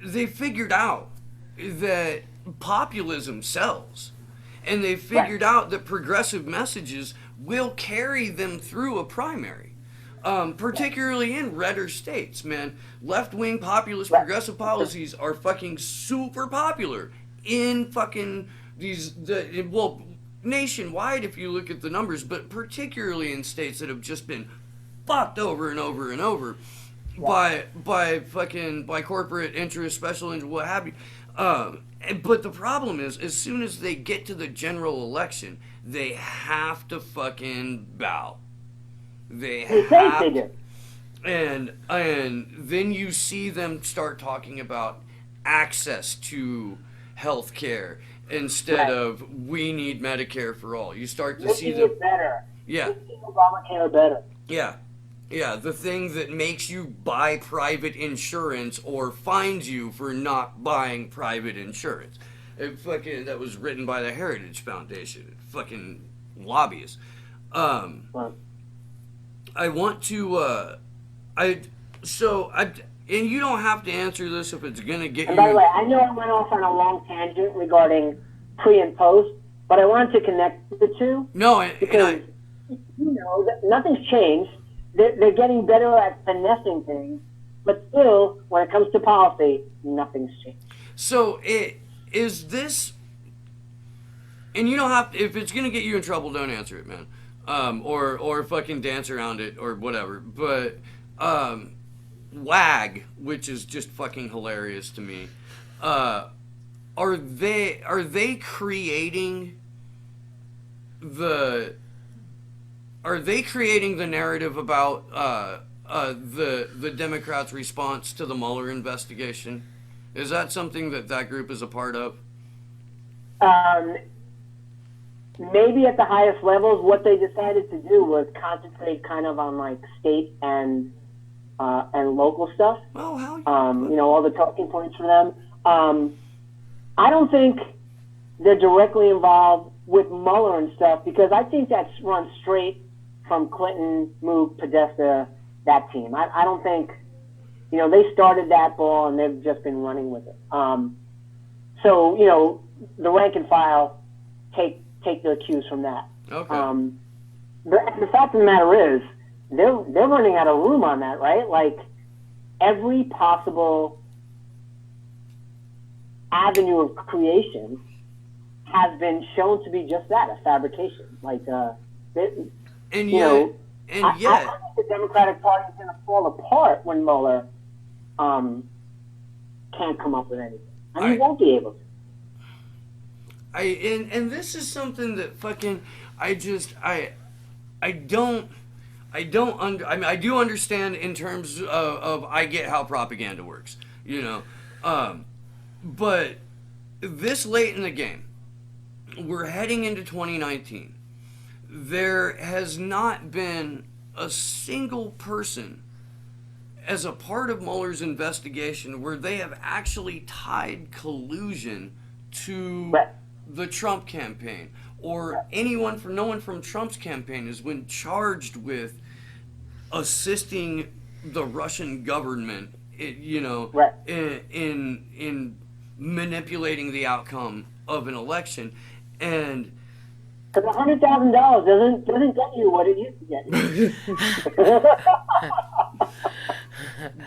They figured out that populism sells. And they figured out that progressive messages will carry them through a primary. Particularly in redder states, man. Left-wing populist progressive policies are fucking super popular in fucking nationwide if you look at the numbers, but particularly in states that have just been fucked over and over and over by corporate interests, special interests, what have you. But the problem is, as soon as they get to the general election, they have to fucking bow. They do. And then you see them start talking about access to health care instead of we need Medicare for all. You start to see them
better.
Yeah.
Obamacare better.
Yeah. Yeah, the thing that makes you buy private insurance or fines you for not buying private insurance. That was written by the Heritage Foundation. Fucking lobbyists. I want to, and you don't have to answer this if it's going to get
and
you...
by the way, I know I went off on a long tangent regarding pre and post, but I wanted to connect the two.
No,
because, nothing's changed. They're getting better at finessing things, but still, when it comes to policy, nothing's changed.
So, is this... And you don't have to... If it's going to get you in trouble, don't answer it, man. Or fucking dance around it or whatever. But WAG, which is just fucking hilarious to me, are they creating the narrative about the Democrats' response to the Mueller investigation? Is that something that group is a part of?
Maybe at the highest levels, what they decided to do was concentrate kind of on like state and local stuff.
Oh, hell yeah.
All the talking points for them. I don't think they're directly involved with Mueller and stuff because I think that's run straight from Clinton, Mook, Podesta, that team. I don't think, they started that ball and they've just been running with it. So, the rank and file take their cues from that.
Okay.
The fact of the matter is, they're running out of room on that, right? Like, every possible avenue of creation has been shown to be just that, a fabrication. Like, I think the Democratic Party is going to fall apart when Mueller can't come up with anything. He won't be able to.
and this is something that fucking I just I don't I mean I do understand in terms of I get how propaganda works, you know, but this late in the game, we're heading into 2019. There has not been a single person as a part of Mueller's investigation where they have actually tied collusion to the Trump campaign, or no one from Trump's campaign has been charged with assisting the Russian government, in manipulating the outcome of an election. And
because $100,000 doesn't get you what it used to get you.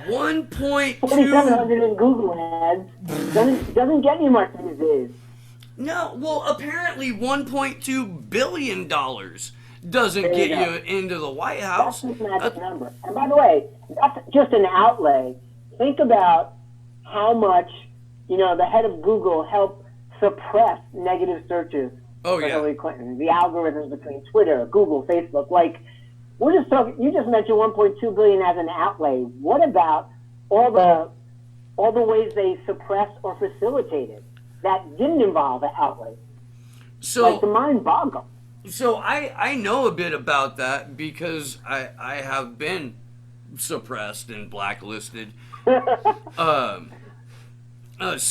1.2
4,700 in Google ads doesn't get you much these days.
No, well, apparently $1.2 billion doesn't get you into the White House.
That's the magic number. And by the way, that's just an outlay. Think about how much, the head of Google helped suppress negative searches for Hillary Clinton. The algorithms between Twitter, Google, Facebook. Like, we're just talking. You just mentioned 1.2 billion as an outlay. What about all the ways they suppressed or facilitated that didn't involve an outlay?
So,
like, the mind boggles.
So I know a bit about that because I have been suppressed and blacklisted.
It's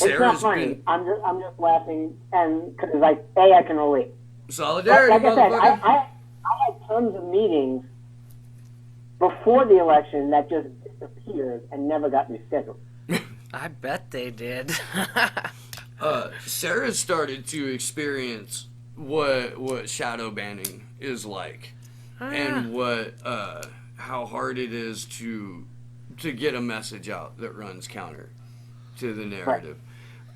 not funny. I'm just laughing, and because I can relate.
Solidarity,
like I said,
motherfucker.
I had tons of meetings before the election that just disappeared and never got rescheduled.
I bet they did.
Sarah started to experience what shadow banning is like, and what how hard it is to get a message out that runs counter to the narrative.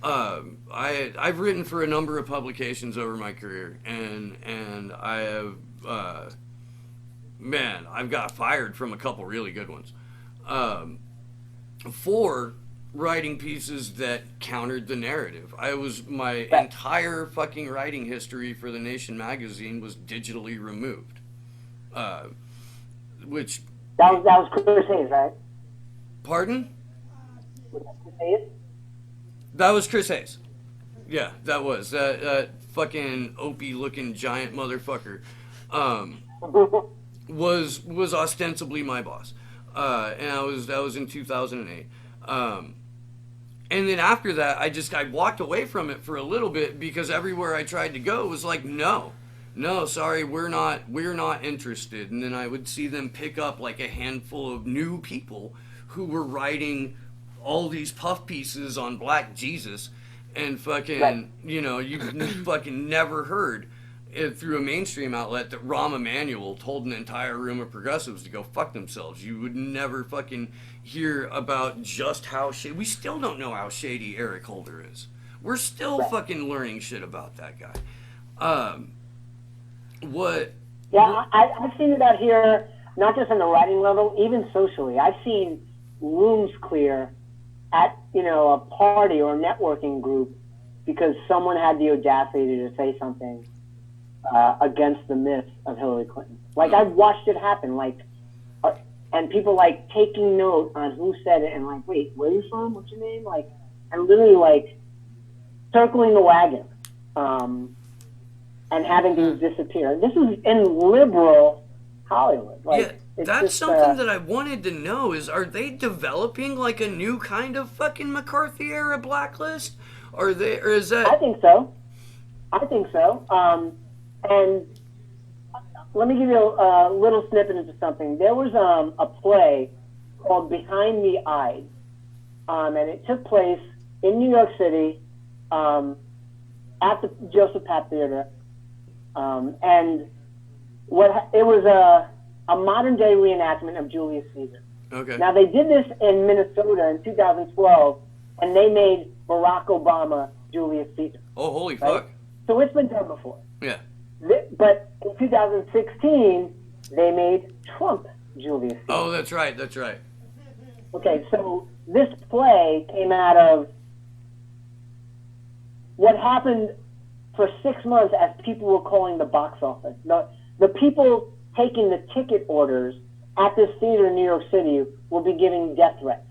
Right. I've written for a number of publications over my career, and I have I've got fired from a couple really good ones for writing pieces that countered the narrative. My entire fucking writing history for The Nation magazine was digitally removed. Which
that was Chris Hayes, right?
Pardon?
Was that Chris Hayes?
That was Chris Hayes. Yeah, that was that fucking Opie looking giant motherfucker. Was ostensibly my boss, and that was in 2008. And then after that, I walked away from it for a little bit because everywhere I tried to go was like, no, sorry, we're not interested. And then I would see them pick up like a handful of new people who were writing all these puff pieces on Black Jesus, and fucking, you fucking never heard it through a mainstream outlet that Rahm Emanuel told an entire room of progressives to go fuck themselves. You would never fucking hear about just how shady. We still don't know how shady Eric Holder is. We're still fucking learning shit about that guy. What?
Yeah, I've seen it out here, not just on the writing level, even socially. I've seen rooms clear at, a party or a networking group because someone had the audacity to say something against the myth of Hillary Clinton. Like, I've watched it happen, and people, taking note on who said it and, wait, where are you from? What's your name? And literally, circling the wagon and having things disappear. This is in liberal Hollywood.
That's something that I wanted to know is, are they developing, a new kind of fucking McCarthy-era blacklist? Or is that...
I think so. And let me give you a little snippet into something. There was a play called Behind the Eyes, and it took place in New York City at the Joseph Papp Theater, and it was a modern-day reenactment of Julius Caesar.
Okay.
Now, they did this in Minnesota in 2012, and they made Barack Obama Julius Caesar.
Oh, holy
right?
fuck.
So it's been done before.
Yeah.
But in 2016, they made Trump Julius Caesar.
Oh, that's right.
Okay, so this play came out of what happened for 6 months as people were calling the box office. The people taking the ticket orders at this theater in New York City will be giving death threats.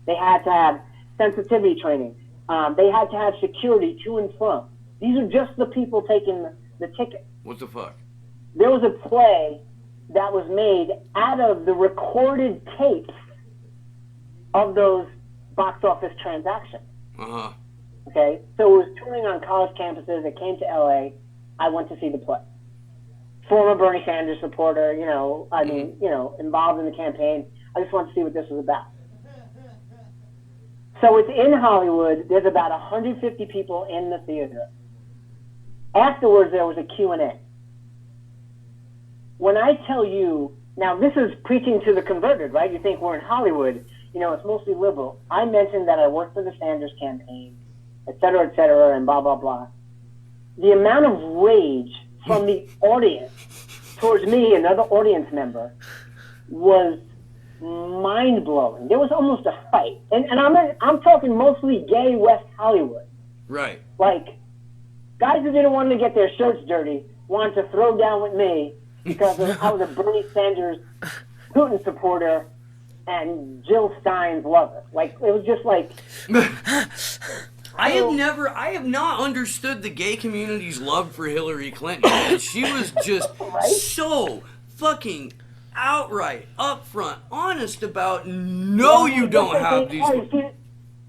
They had to have sensitivity training. They had to have security to and from. These are just the people taking the ticket.
What the fuck?
There was a play that was made out of the recorded tapes of those box office transactions.
Uh-huh.
Okay? So it was touring on college campuses. It came to LA. I went to see the play. Former Bernie Sanders supporter, involved in the campaign. I just wanted to see what this was about. So it's in Hollywood. There's about 150 people in the theater. Afterwards, there was a Q&A. When I tell you, now this is preaching to the converted, right? You think we're in Hollywood, it's mostly liberal. I mentioned that I worked for the Sanders campaign, et cetera, and blah, blah, blah. The amount of rage from the audience towards me, another audience member, was mind-blowing. There was almost a fight. And I'm talking mostly gay West Hollywood.
Right.
Like, guys who didn't want to get their shirts dirty wanted to throw down with me because I was a Bernie Sanders Putin supporter and Jill Stein's lover. Like, it was just like...
I have not understood the gay community's love for Hillary Clinton. And she was just so fucking outright, upfront, honest about, no, you don't have these...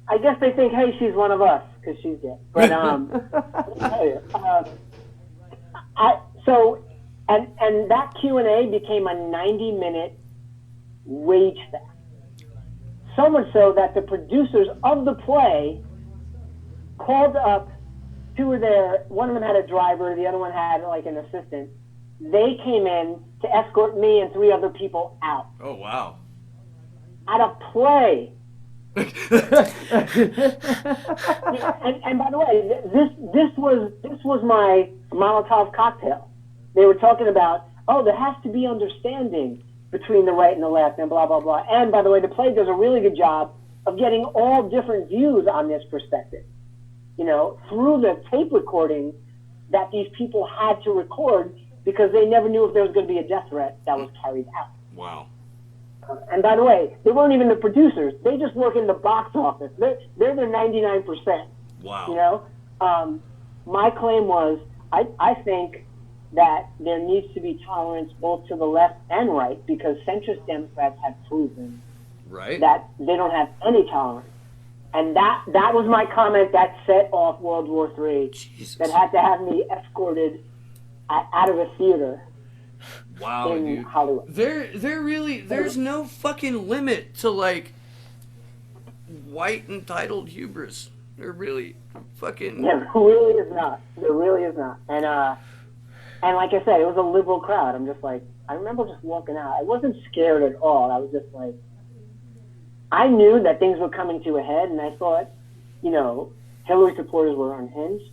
I guess they think, hey, she's one of us, because she's gay. But, and that Q&A became a 90-minute rage fest. So much so that the producers of the play called up one of them had a driver, the other one had like an assistant. They came in to escort me and 3 other people out.
Oh, wow.
At a play. And by the way, this was my Molotov cocktail. They were talking about, there has to be understanding between the right and the left and blah, blah, blah. And by the way, the play does a really good job of getting all different views on this perspective. Through the tape recording that these people had to record because they never knew if there was going to be a death threat that was carried out.
Wow.
And by the way, they weren't even the producers. They just work in the box office. They're the 99%.
Wow.
My claim was, I think that there needs to be tolerance both to the left and right because centrist Democrats have proven that they don't have any tolerance. And that was my comment that set off World War III.
Jesus.
That had to have me escorted out of a theater.
Wow,
in
dude.
Hollywood.
There's no fucking limit to, like, white entitled hubris. There really fucking...
There really is not. There really is not. And like I said, it was a liberal crowd. I'm just like, I remember just walking out. I wasn't scared at all. I was just like, I knew that things were coming to a head, and I thought, Hillary supporters were unhinged.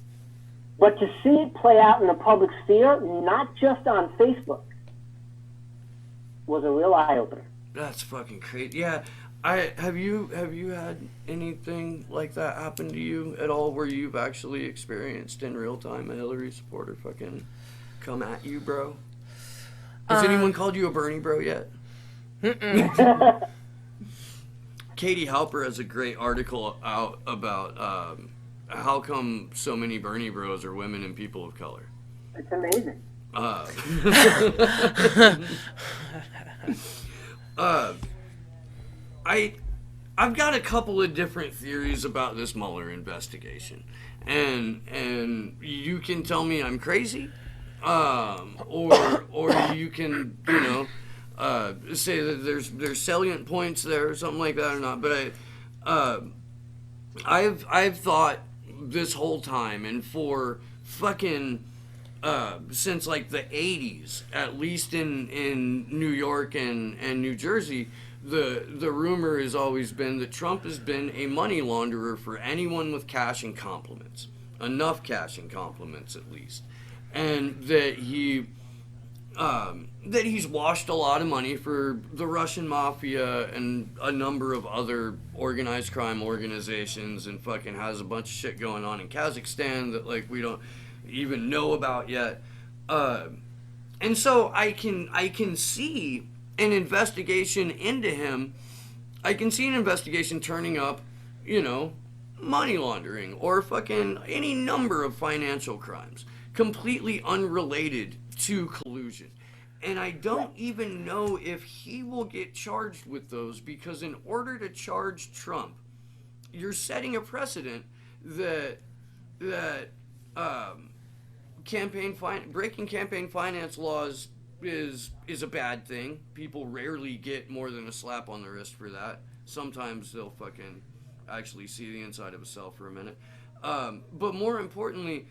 But to see it play out in the public sphere, not just on Facebook, was a real eye-opener.
That's fucking crazy. Yeah, have you had anything like that happen to you at all, where you've actually experienced in real time a Hillary supporter fucking come at you, bro? Has anyone called you a Bernie bro yet? Katie Halper has a great article out about how come so many Bernie bros are women and people of color.
It's amazing.
I've got a couple of different theories about this Mueller investigation, and you can tell me I'm crazy, or you can say that there's salient points there or something like that or not. But I've thought this whole time, and for fucking since like the 80s, at least in New York and New Jersey, the rumor has always been that Trump has been a money launderer for anyone with cash and compliments, enough cash and compliments at least, and that he's washed a lot of money for the Russian mafia and a number of other organized crime organizations, and fucking has a bunch of shit going on in Kazakhstan that, like, we don't... even know about yet. And so I can see an investigation into him. I can see an investigation turning up, money laundering or fucking any number of financial crimes completely unrelated to collusion. And I don't even know if he will get charged with those, because in order to charge Trump, you're setting a precedent that breaking campaign finance laws is a bad thing. People rarely get more than a slap on the wrist for that. Sometimes they'll fucking actually see the inside of a cell for a minute. But more importantly,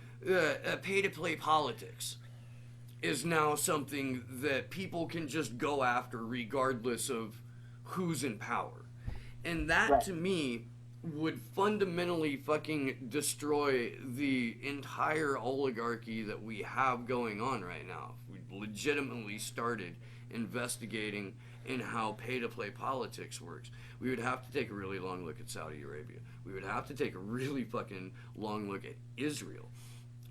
pay-to-play politics is now something that people can just go after regardless of who's in power. And that, to me, would fundamentally fucking destroy the entire oligarchy that we have going on right now. If we legitimately started investigating in how pay-to-play politics works, we would have to take a really long look at Saudi Arabia. We would have to take a really fucking long look at Israel.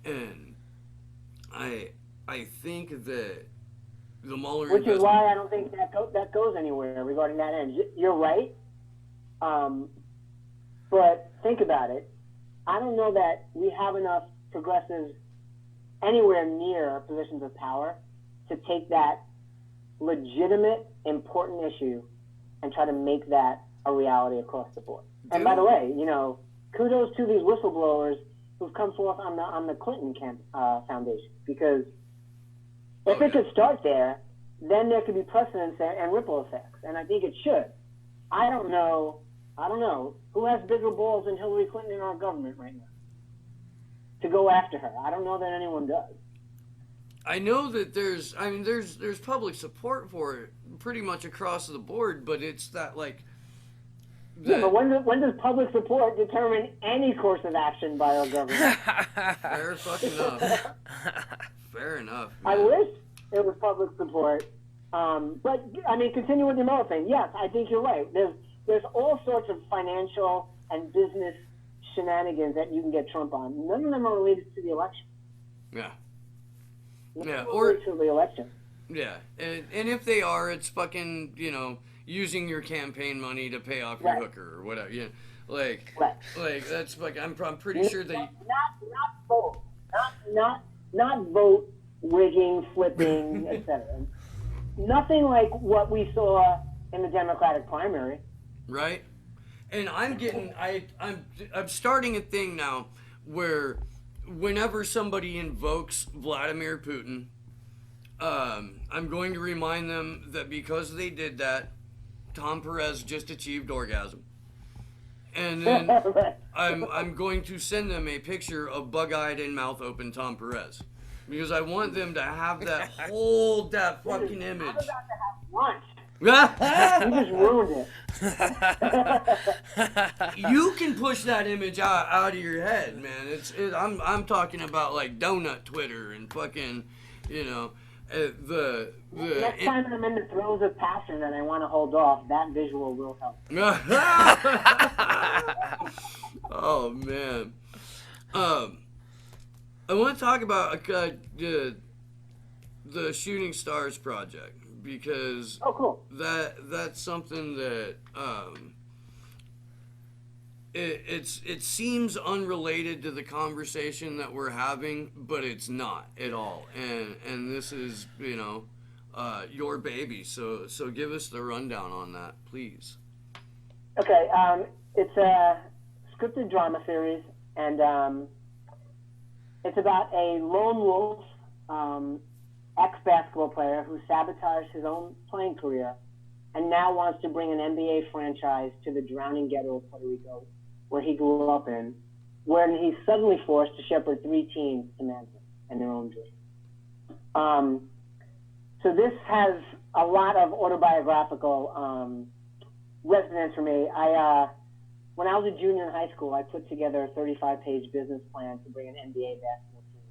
And I think that the Mueller
Which is why I don't think that goes anywhere regarding that end. You're right. But think about it. I don't know that we have enough progressives anywhere near positions of power to take that legitimate, important issue and try to make that a reality across the board. And by the way, kudos to these whistleblowers who've come forth on the Clinton Foundation, because if it could start there, then there could be precedence there and ripple effects, and I think it should. I don't know who has bigger balls than Hillary Clinton in our government right now to go after her. I don't know that anyone does.
I know that there's public support for it pretty much across the board, but it's that
Yeah, but when does public support determine any course of action by our government?
Fair fucking enough. Fair enough. Man.
I wish it was public support. But, continue with your Mueller thing. Yes, I think you're right. There's all sorts of financial and business shenanigans that you can get Trump on. None of them are related to the election.
Yeah.
Or to the election.
Yeah, and if they are, it's fucking, using your campaign money to pay off your hooker or whatever. Like that's like I'm pretty sure they
not vote rigging, flipping, etc. Nothing like what we saw in the Democratic primary.
Right, and I'm starting a thing now where whenever somebody invokes Vladimir Putin, I'm going to remind them that because they did that, Tom Perez just achieved orgasm. And then I'm going to send them a picture of bug-eyed and mouth-open Tom Perez. Because I want them to have that, hold that fucking image.
I'm about to have lunch. You just ruined it.
You can push that image out of your head, man. I'm talking about like donut Twitter and fucking,
Next time I'm in the throes of passion and I want to hold off, that visual will help.
Oh man. I want to talk about the Shooting Stars project, because
cool.
that's something that it seems unrelated to the conversation that we're having, but it's not at all. And this is your baby. So give us the rundown on that, please.
Okay, it's a scripted drama series, and it's about a lone wolf ex-basketball player who sabotaged his own playing career and now wants to bring an NBA franchise to the drowning ghetto of Puerto Rico, where he grew up in, where he's suddenly forced to shepherd 3 teams to manhood and their own dreams. So this has a lot of autobiographical resonance for me. When I was a junior in high school, I put together a 35-page business plan to bring an NBA basketball team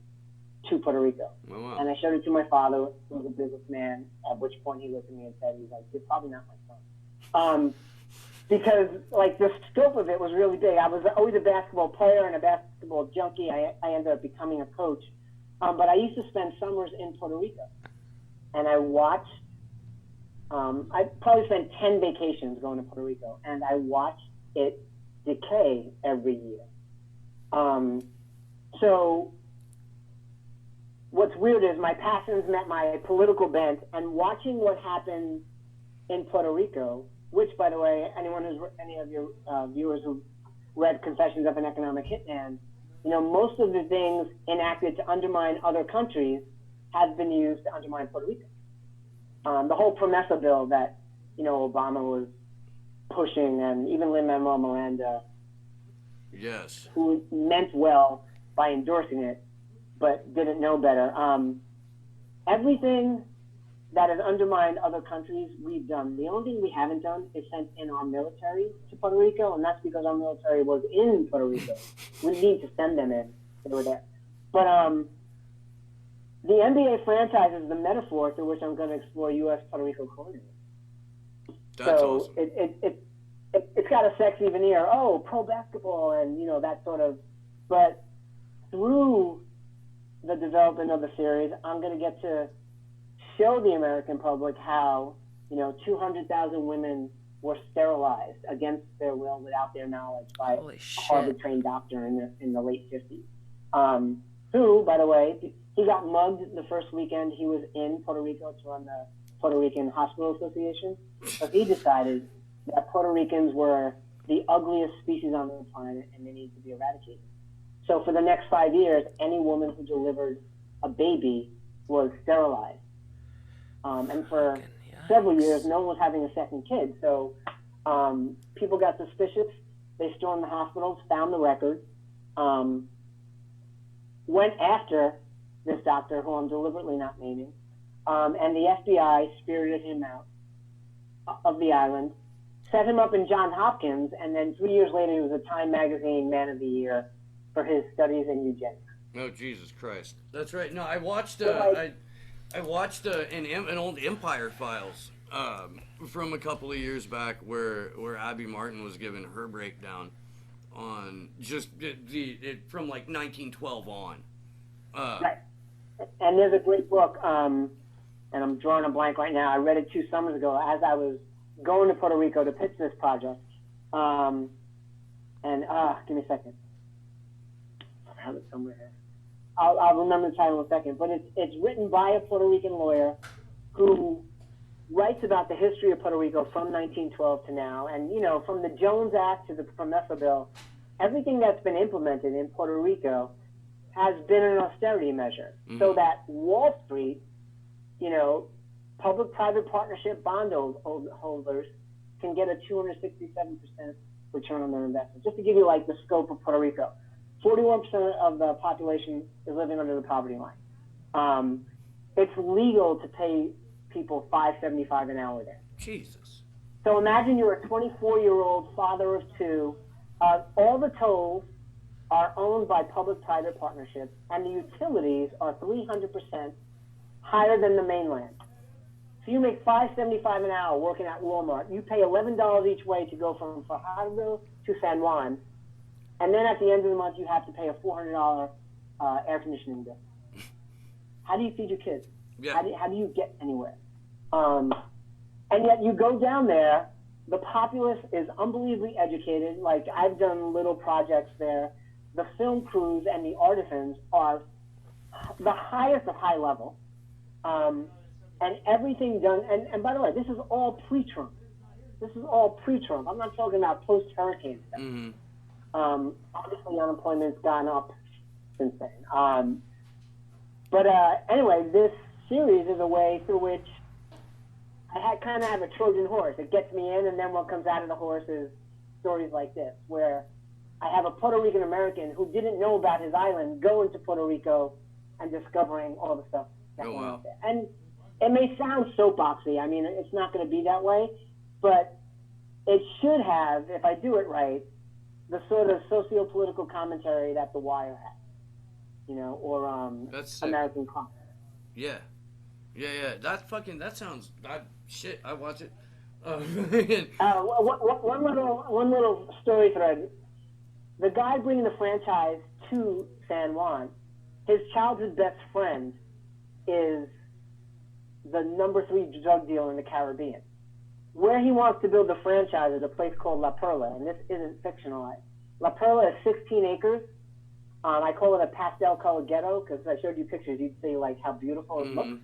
to Puerto Rico.
Oh, wow.
And I showed it to my father, who was a businessman, at which point he looked at me and said, he's like, you're probably not my son. Because, the scope of it was really big. I was always a basketball player and a basketball junkie. I ended up becoming a coach. But I used to spend summers in Puerto Rico, and I watched. I probably spent 10 vacations going to Puerto Rico, and I watched it decay every year. So what's weird is my passions met my political bent, and watching what happened in Puerto Rico, which, by the way, any of your viewers who read Confessions of an Economic Hitman, most of the things enacted to undermine other countries has been used to undermine Puerto Rico. The whole PROMESA bill that, Obama was pushing, and even Lin-Manuel Miranda,
Yes.
who meant well by endorsing it, but didn't know better. Everything that has undermined other countries, we've done. The only thing we haven't done is sent in our military to Puerto Rico, and that's because our military was in Puerto Rico. We need to send them in. They were there. But the NBA franchise is the metaphor through which I'm going to explore U.S.-Puerto Rico colonialism.
That's
So
awesome.
it's got a sexy veneer. Oh, pro basketball and, that sort of. But through the development of the series, I'm going to get to show the American public how, 200,000 women were sterilized against their will, without their knowledge, by
Holy
a
shit.
Harvard-trained doctor in the late 50s. Who, by the way, he got mugged the first weekend he was in Puerto Rico to run the Puerto Rican Hospital Association. So he decided that Puerto Ricans were the ugliest species on the planet and they needed to be eradicated. So for the next 5 years, any woman who delivered a baby was sterilized. And for several years, no one was having a second kid. So people got suspicious. They stormed the hospitals, found the record, went after this doctor, who I'm deliberately not naming, and the FBI spirited him out of the island, set him up in Johns Hopkins, and then 3 years later, he was a Time Magazine Man of the Year for his studies in eugenics.
Oh, Jesus Christ. That's right. No, I watched
So,
I watched an old Empire Files from a couple of years back where Abby Martin was giving her breakdown on just from like 1912 on.
Right. And there's a great book, and I'm drawing a blank right now. I read it 2 summers ago as I was going to Puerto Rico to pitch this project. And give me a second. I have it somewhere here. I'll remember the title in a second. But it's written by a Puerto Rican lawyer who writes about the history of Puerto Rico from 1912 to now. And, from the Jones Act to the PROMESA bill, everything that's been implemented in Puerto Rico has been an austerity measure, so that Wall Street, public-private partnership bond holders can get a 267% return on their investment. Just to give you the scope of Puerto Rico, 41% of the population is living under the poverty line. It's legal to pay people $5.75 an hour there.
Jesus.
So imagine you're a 24-year-old father of 2. All the tolls are owned by public-private partnerships, and the utilities are 300% higher than the mainland. So you make $5.75 an hour working at Walmart. You pay $11 each way to go from Fajardo to San Juan, and then at the end of the month you have to pay a $400 air conditioning bill. How do you feed your kids?
Yeah.
How do you get anywhere? And yet you go down there, the populace is unbelievably educated. Like, I've done little projects there. The film crews and the artisans are the highest of high level. And everything done, and by the way, this is all pre-Trump. This is all pre-Trump. I'm not talking about post-hurricane stuff.
Mm-hmm.
Obviously, unemployment's gone up since then. But anyway, this series is a way through which I kind of have a Trojan horse. It gets me in, and then what comes out of the horse is stories like this, where I have a Puerto Rican American who didn't know about his island going to Puerto Rico and discovering all the stuff that went out there. And it may sound soapboxy. I mean, it's not going to be that way, but it should have, if I do it right, the sort of socio-political commentary that The Wire has, or
That's sick.
American Crime.
Yeah. That sounds shit. I watch it.
One little story thread. The guy bringing the franchise to San Juan his childhood best friend is the number 3 drug dealer in the Caribbean. Where he wants to build the franchise is a place called La Perla, and this isn't fictionalized. La Perla is 16 acres. I call it a pastel colored ghetto because if I showed you pictures, you'd see like how beautiful it looks.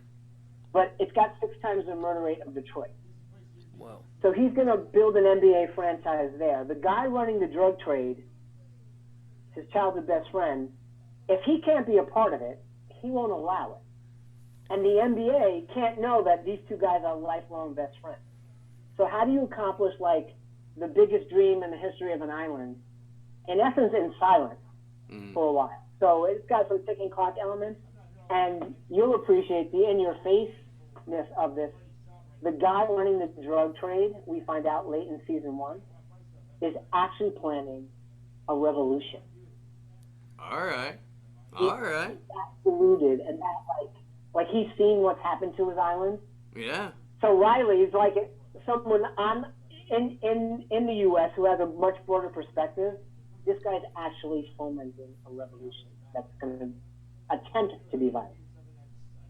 But it's got 6 times the murder rate of Detroit.
Whoa.
So he's going to build an NBA franchise there. The guy running the drug trade, his childhood best friend, if he can't be a part of it, he won't allow it. And the NBA can't know that these two guys are lifelong best friends. So how do you accomplish like the biggest dream in the history of an island, in essence, in silence for a while? So it's got some ticking clock elements, and you'll appreciate the in-your-face-ness of this. The guy running the drug trade, we find out late in season 1, is actually planning a revolution.
All right.
He's deluded, and that like he's seen what's happened to his island.
Yeah.
So Riley is like someone in the U.S. who has a much broader perspective. This guy's actually fomenting a revolution that's going to attempt to be violent.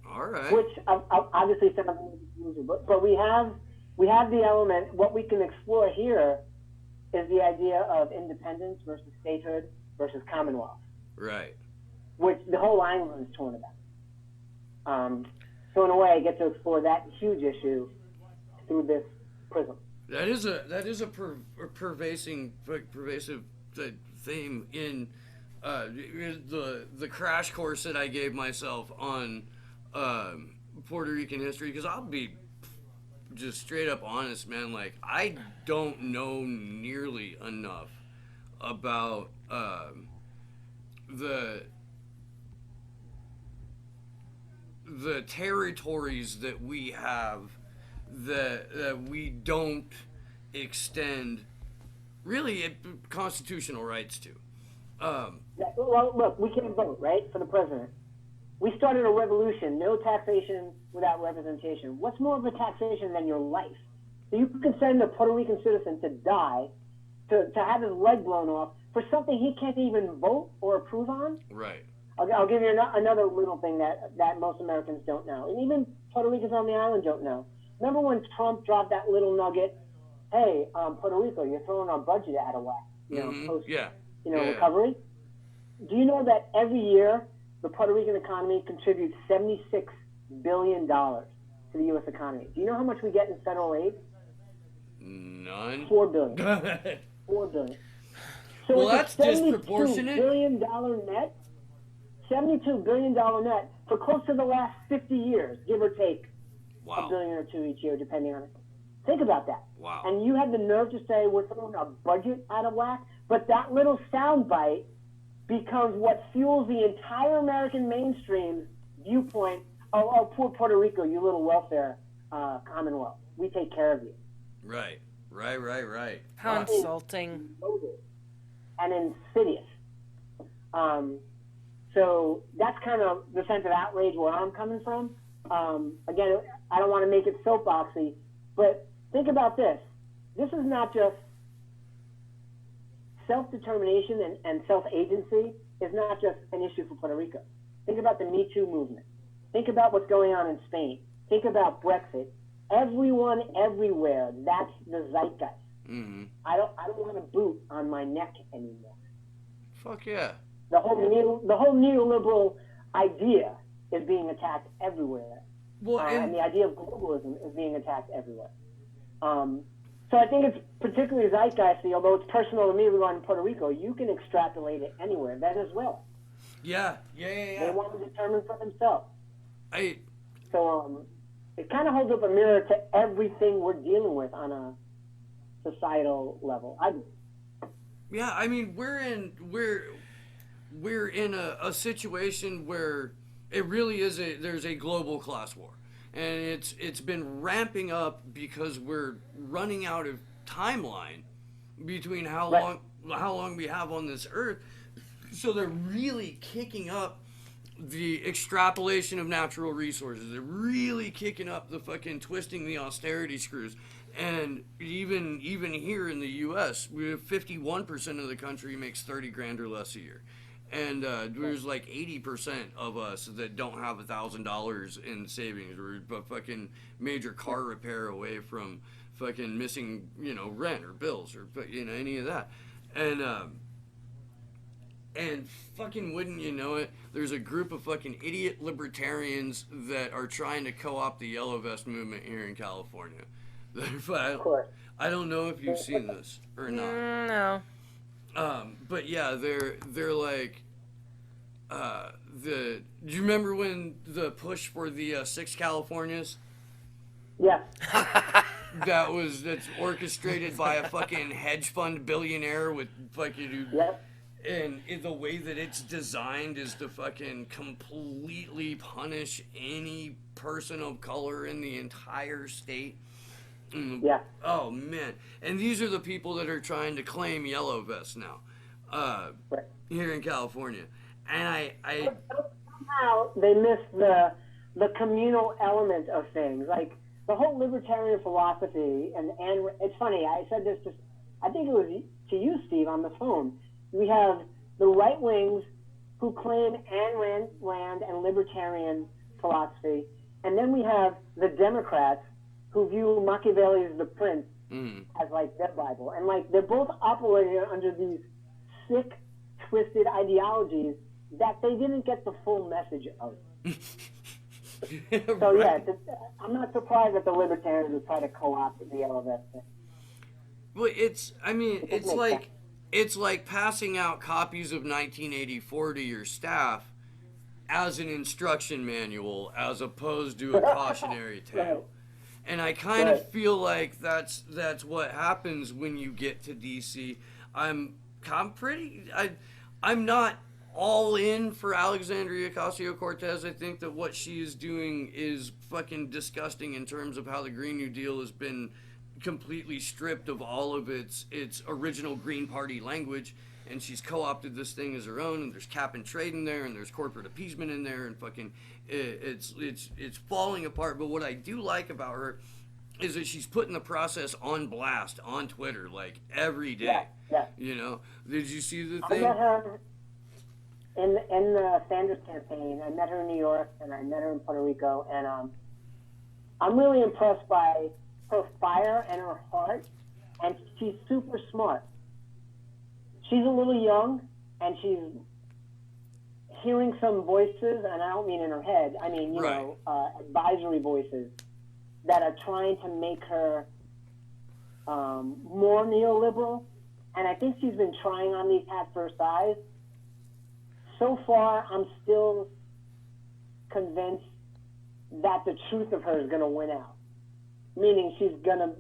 All right.
Which obviously sounds confusing, but we have the element. What we can explore here is the idea of independence versus statehood versus commonwealth.
Right.
Which the whole island is torn about. So in a way, I get to explore that huge issue through this prism.
That is a pervasive theme in the crash course that I gave myself on Puerto Rican history, because I'll be just straight up honest, man. Like, I don't know nearly enough about the territories that we have that we don't extend really constitutional rights to.
Well, look, we can't vote, right, for the president. We started a revolution, no taxation without representation. What's more of a taxation than your life? So you can send a Puerto Rican citizen to die, to have his leg blown off for something he can't even vote or approve on?
Right.
I'll give you another little thing that most Americans don't know, and even Puerto Ricans on the island don't know. Remember when Trump dropped that little nugget? Hey, Puerto Rico, you're throwing our budget out of whack. Recovery. Do you know that every year the Puerto Rican economy contributes $76 billion to the U.S. economy? Do you know how much we get in federal aid?
None.
$4 billion. $4 billion. So
Well,
it's
that's
a $72
disproportionate.
billion net. $72 billion net for close to the last 50 years, give or take
Wow.
$1 billion or $2 billion each year, depending on it. Think about that.
Wow.
And you had the nerve to say we're throwing our budget out of whack, but that little soundbite becomes what fuels the entire American mainstream viewpoint. Oh, poor Puerto Rico, you little welfare commonwealth. We take care of you.
Right.
How insulting.
And insidious. So that's kind of the sense of outrage where I'm coming from. Again, I don't want to make it soapboxy, but think about this. This is not just self-determination and self-agency is not just an issue for Puerto Rico. Think about the Me Too movement. Think about what's going on in Spain. Think about Brexit. Everyone, everywhere, that's the zeitgeist.
Mm-hmm.
I don't want a boot on my neck anymore.
Fuck yeah.
The whole neoliberal idea is being attacked everywhere.
Well,
And the idea of globalism is being attacked everywhere. So I think it's particularly zeitgeisty, although it's personal to me regarding Puerto Rico. You can extrapolate it anywhere. Venezuela.
Yeah.
They want to determine for themselves.
I
So it kind of holds up a mirror to everything we're dealing with on a societal level.
Yeah, I mean, we're in a situation where it really is there's a global class war, and it's been ramping up because we're running out of timeline between how long we have on this earth. So they're really kicking up the extrapolation of natural resources. They're really kicking up the fucking twisting the austerity screws. And even here in the U.S., we have 51% of the country makes $30,000 or less a year. And there's like 80% of us that don't have $1,000 in savings. We're a fucking major car repair away from fucking missing, rent or bills or any of that. And fucking wouldn't you know it, there's a group of fucking idiot libertarians that are trying to co-opt the yellow vest movement here in California.
Of course.
I don't know if you've seen this or not.
No.
But yeah, they're like do you remember when the push for the 6 Californias?
Yeah.
That's orchestrated by a fucking hedge fund billionaire with fucking
Yep.
and the way that it's designed is to fucking completely punish any person of color in the entire state.
Yeah.
Oh man! And these are the people that are trying to claim yellow vests now,
Right.
here in California. And I
Somehow they miss the communal element of things, like the whole libertarian philosophy. And it's funny. I said this I think it was to you, Steve, on the phone. We have the right wings who claim Ayn Rand and libertarian philosophy, and then we have the Democrats who view Machiavelli as the prince as like their Bible, and like they're both operating under these sick, twisted ideologies that they didn't get the full message of. So
right.
yeah, I'm not surprised that the libertarians would try to co-opt the yellow vest thing.
Well, it's
makes
like
sense.
it's like passing out copies of 1984 to your staff as an instruction manual as opposed to a cautionary tale. And I kind of feel like that's what happens when you get to DC. I'm not all in for Alexandria Ocasio-Cortez. I think that what she is doing is fucking disgusting in terms of how the Green New Deal has been completely stripped of all of its original Green Party language, and she's co-opted this thing as her own, and there's cap and trade in there, and there's corporate appeasement in there, and fucking it's falling apart. But what I do like about her is that she's putting the process on blast on Twitter like every day.
Yeah.
Did you see the
I
thing?
met her in the Sanders campaign. I met her in New York, and I met her in Puerto Rico, and I'm really impressed by her fire and her heart, and she's super smart. She's a little young, and she's hearing some voices, and I don't mean in her head, I mean, advisory voices that are trying to make her more neoliberal, and I think she's been trying on these hats for her size. So far, I'm still convinced that the truth of her is going to win out. Meaning she's going to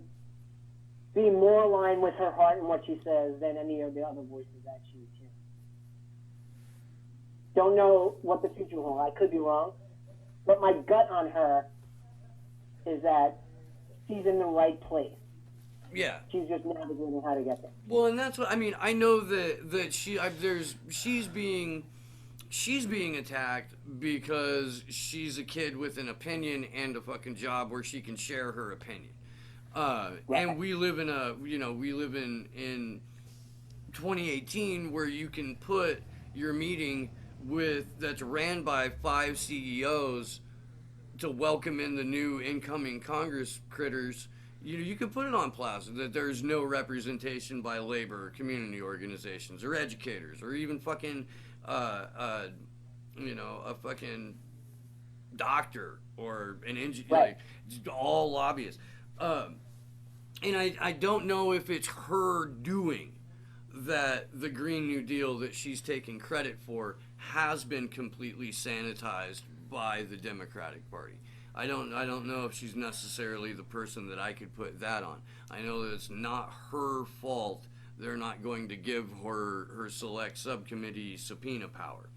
be more aligned with her heart and what she says than any of the other voices that she's hearing. Don't know what the future will hold. I could be wrong. But my gut on her is that she's in the right place.
Yeah.
She's just navigating how to get there.
Well, and that's what I mean. I know that she's being attacked because she's a kid with an opinion and a fucking job where she can share her opinion.
Right.
And we live in 2018 where you can put your meeting that's ran by 5 CEOs to welcome in the new incoming Congress critters. You can put it on Plaza that there's no representation by labor or community organizations or educators or even fucking a fucking doctor or an engineer,
Right.
like all lobbyists. And I don't know if it's her doing that the Green New Deal that she's taking credit for has been completely sanitized by the Democratic Party. I don't know if she's necessarily the person that I could put that on. I know that it's not her fault they're not going to give her select subcommittee subpoena power.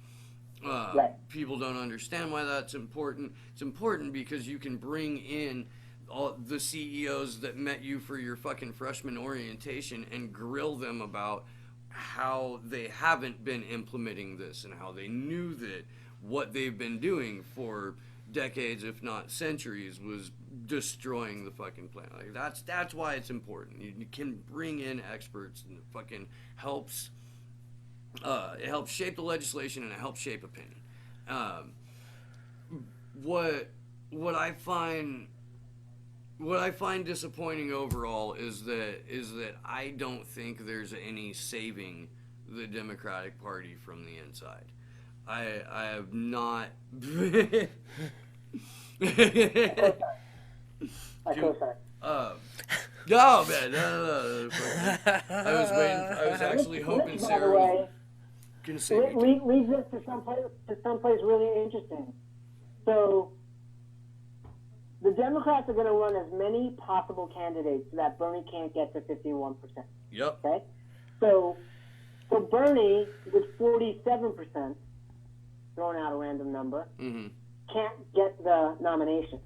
Right.
People don't understand why that's important. It's important because you can bring in all the CEOs that met you for your fucking freshman orientation and grill them about how they haven't been implementing this and how they knew that what they've been doing for decades, if not centuries, was destroying the fucking planet. Like that's why it's important. You can bring in experts, and it fucking helps It helps shape the legislation and it helps shape opinion. What I find disappointing overall is that I don't think there's any saving the Democratic Party from the inside. I have not.
I co-sign.
No, man, no. I was waiting. I was actually hoping
Which, by the
Sarah was
way,
gonna say me too.
leads us to someplace really interesting. So, the Democrats are going to run as many possible candidates so that Bernie can't get to 51%.
Yep.
Okay? So Bernie, with 47%, throwing out a random number, can't get the nomination.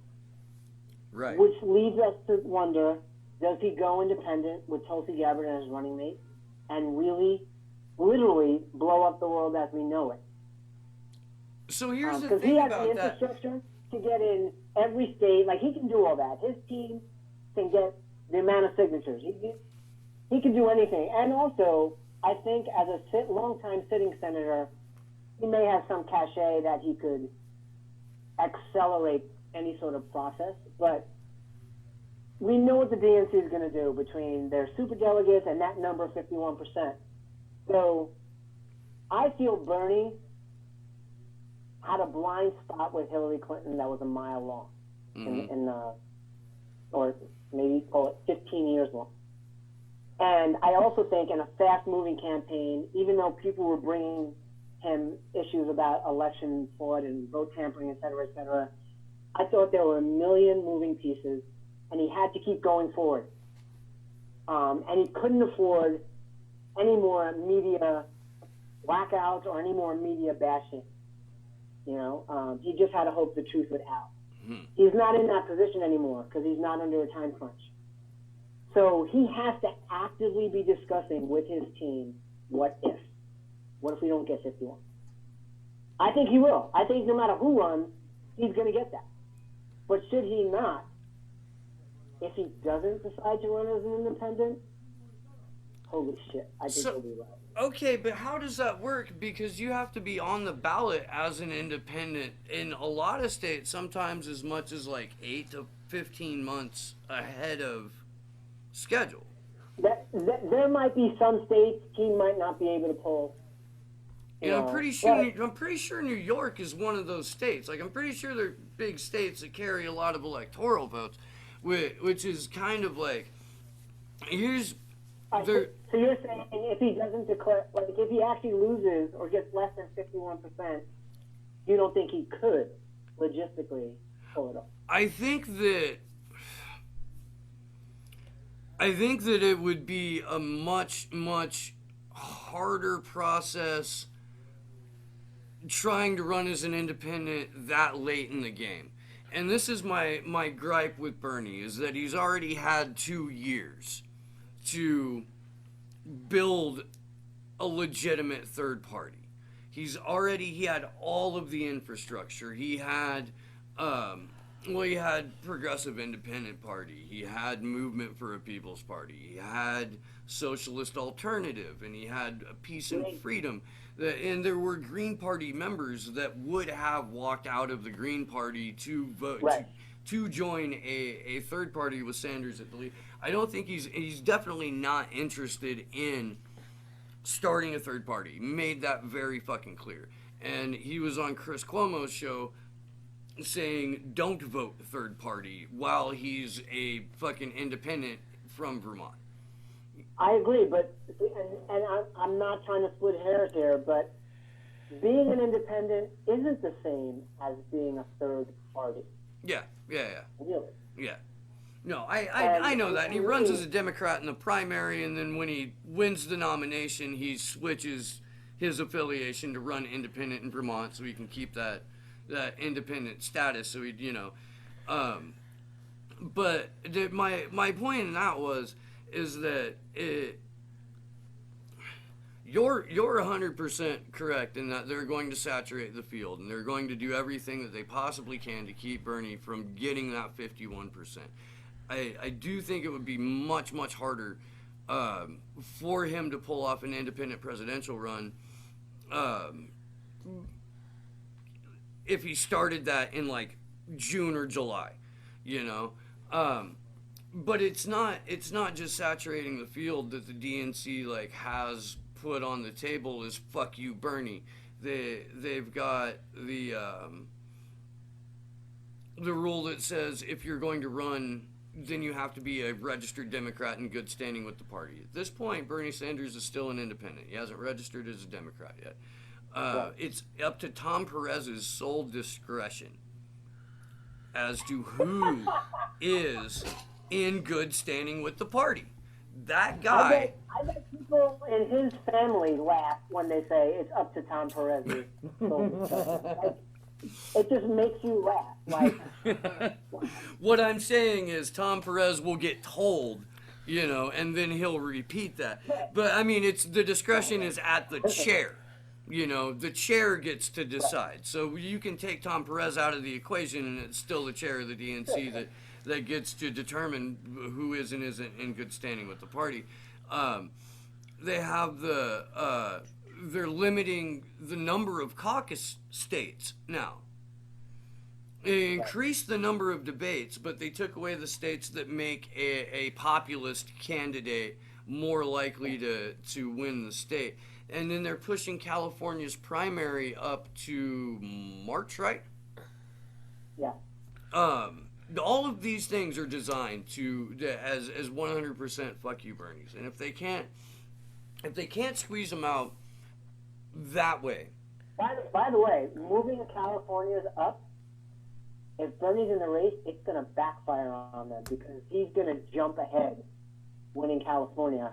Right.
Which leads us to wonder, does he go independent with Tulsi Gabbard as running mate and really, literally blow up the world as we know it?
So here's the
Because he
thing
has the
about that.
infrastructure to get in every state. Like, he can do all that. His team can get the amount of signatures. He can do anything. And also, I think as a long-time sitting senator, he may have some cachet that he could accelerate any sort of process. But we know what the DNC is going to do between their superdelegates and that number, 51%. So I feel Bernie had a blind spot with Hillary Clinton that was a mile long, or maybe call it 15 years long. And I also think in a fast-moving campaign, even though people were bringing him issues about election fraud and vote tampering, et cetera, I thought there were a million moving pieces, and he had to keep going forward. And he couldn't afford any more media blackouts or any more media bashing. He just had to hope the truth would out. He's not in that position anymore because he's not under a time crunch. So he has to actively be discussing with his team, what if? What if we don't get 51? I think he will. I think no matter who runs, he's going to get that. But should he not, if he doesn't decide to run as an independent, holy shit, I think he'll be right.
Okay, but how does that work? Because you have to be on the ballot as an independent in a lot of states, sometimes as much as like 8 to 15 months ahead of schedule.
There might be some states he might not be able to pull.
I'm pretty sure New York is one of those states. Like, I'm pretty sure they're big states that carry a lot of electoral votes, which is kind of like, here's.
So you're saying if he doesn't declare, like if he actually loses or gets less than 51%, you don't think he could logistically pull it off?
I think that it would be a much, much harder process trying to run as an independent that late in the game. And this is my gripe with Bernie, is that he's already had 2 years to build a legitimate third party. He had all of the infrastructure. He had Progressive Independent Party. He had Movement for a People's Party. He had Socialist Alternative, and he had Peace and Freedom. And there were Green Party members that would have walked out of the Green Party to vote to join a third party with Sanders at the lead. I don't think he's definitely not interested in starting a third party. He made that very fucking clear. And he was on Chris Cuomo's show saying don't vote third party while he's a fucking independent from Vermont.
I agree, but I'm not trying to split hairs here, but being an independent isn't the same as being a third party.
Yeah.
Really?
Yeah. No, I know that. And he runs as a Democrat in the primary, and then when he wins the nomination, he switches his affiliation to run independent in Vermont so he can keep that independent status. So but my point in that is that you're 100% correct in that they're going to saturate the field and they're going to do everything that they possibly can to keep Bernie from getting that 51%. I do think it would be much, much harder for him to pull off an independent presidential run if he started that in like June or July, you know. But it's not just saturating the field that the DNC like has put on the table is fuck you Bernie. They've got the rule that says if you're going to run, then you have to be a registered Democrat in good standing with the party. At this point, Bernie Sanders is still an independent. He hasn't registered as a Democrat yet. It's up to Tom Perez's sole discretion as to who is in good standing with the party. That guy.
I bet people in his family laugh when they say it's up to Tom Perez. Like, it just makes you laugh. Like,
what I'm saying is Tom Perez will get told, you know, and then he'll repeat that. But I mean, it's the discretion is at the chair. You know, the chair gets to decide. So you can take Tom Perez out of the equation, and it's still the chair of the DNC that gets to determine who is and isn't in good standing with the party. They have they're limiting the number of caucus states now. They increased the number of debates, but they took away the states that make a populist candidate more likely to win the state. And then they're pushing California's primary up to March, right?
yeah.
All of these things are designed as 100% fuck you Bernies. And if they can't squeeze them out that way.
By the way, moving California's up, if Bernie's in the race, it's going to backfire on them because he's going to jump ahead winning California.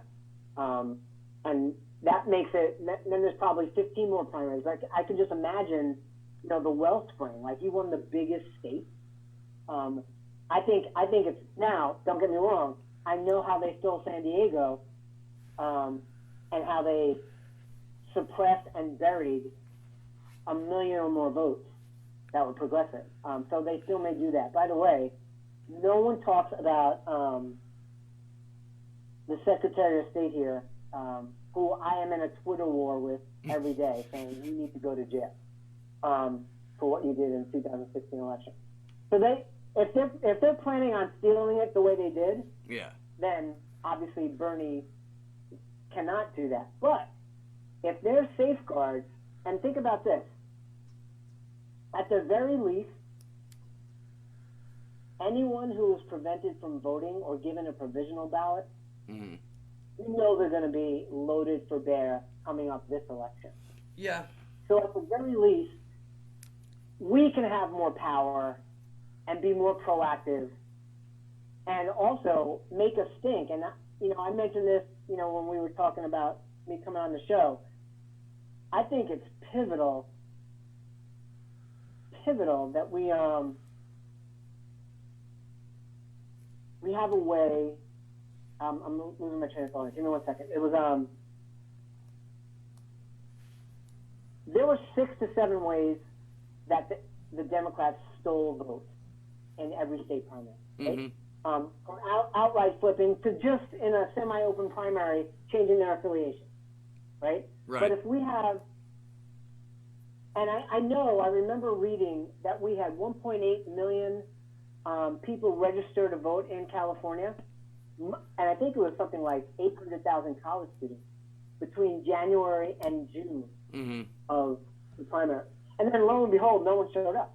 And that makes it, then there's probably 15 more primaries. Like, I can just imagine, you know, the wellspring. Like, he won the biggest state. I think it's, now, don't get me wrong, I know how they stole San Diego, and how they suppressed and buried 1 million or more votes that were progressive. So they still may do that. By the way, no one talks about the Secretary of State here, who I am in a Twitter war with every day, saying you need to go to jail for what you did in the 2016 election. So if they're planning on stealing it the way they did,
Yeah.
then obviously Bernie cannot do that. But if there's safeguards, and think about this, at the very least, anyone who is prevented from voting or given a provisional ballot,
Mm-hmm.
you know they're going to be loaded for bear coming up this election.
Yeah.
So at the very least, we can have more power and be more proactive and also make a stink. And, you know, I mentioned this, you know, when we were talking about me coming on the show. I think it's pivotal that we have a way. I'm losing my train of thought. Give me 1 second. It was there were 6 to 7 ways that the Democrats stole votes in every state primary. Right?
Mm-hmm.
From outright flipping to just in a semi-open primary changing their affiliation. Right?
Right.
But if we have, and I remember reading that we had 1.8 million people register to vote in California, and I think it was something like 800,000 college students between January and June
Mm-hmm.
of the primary. And then lo and behold, no one showed up.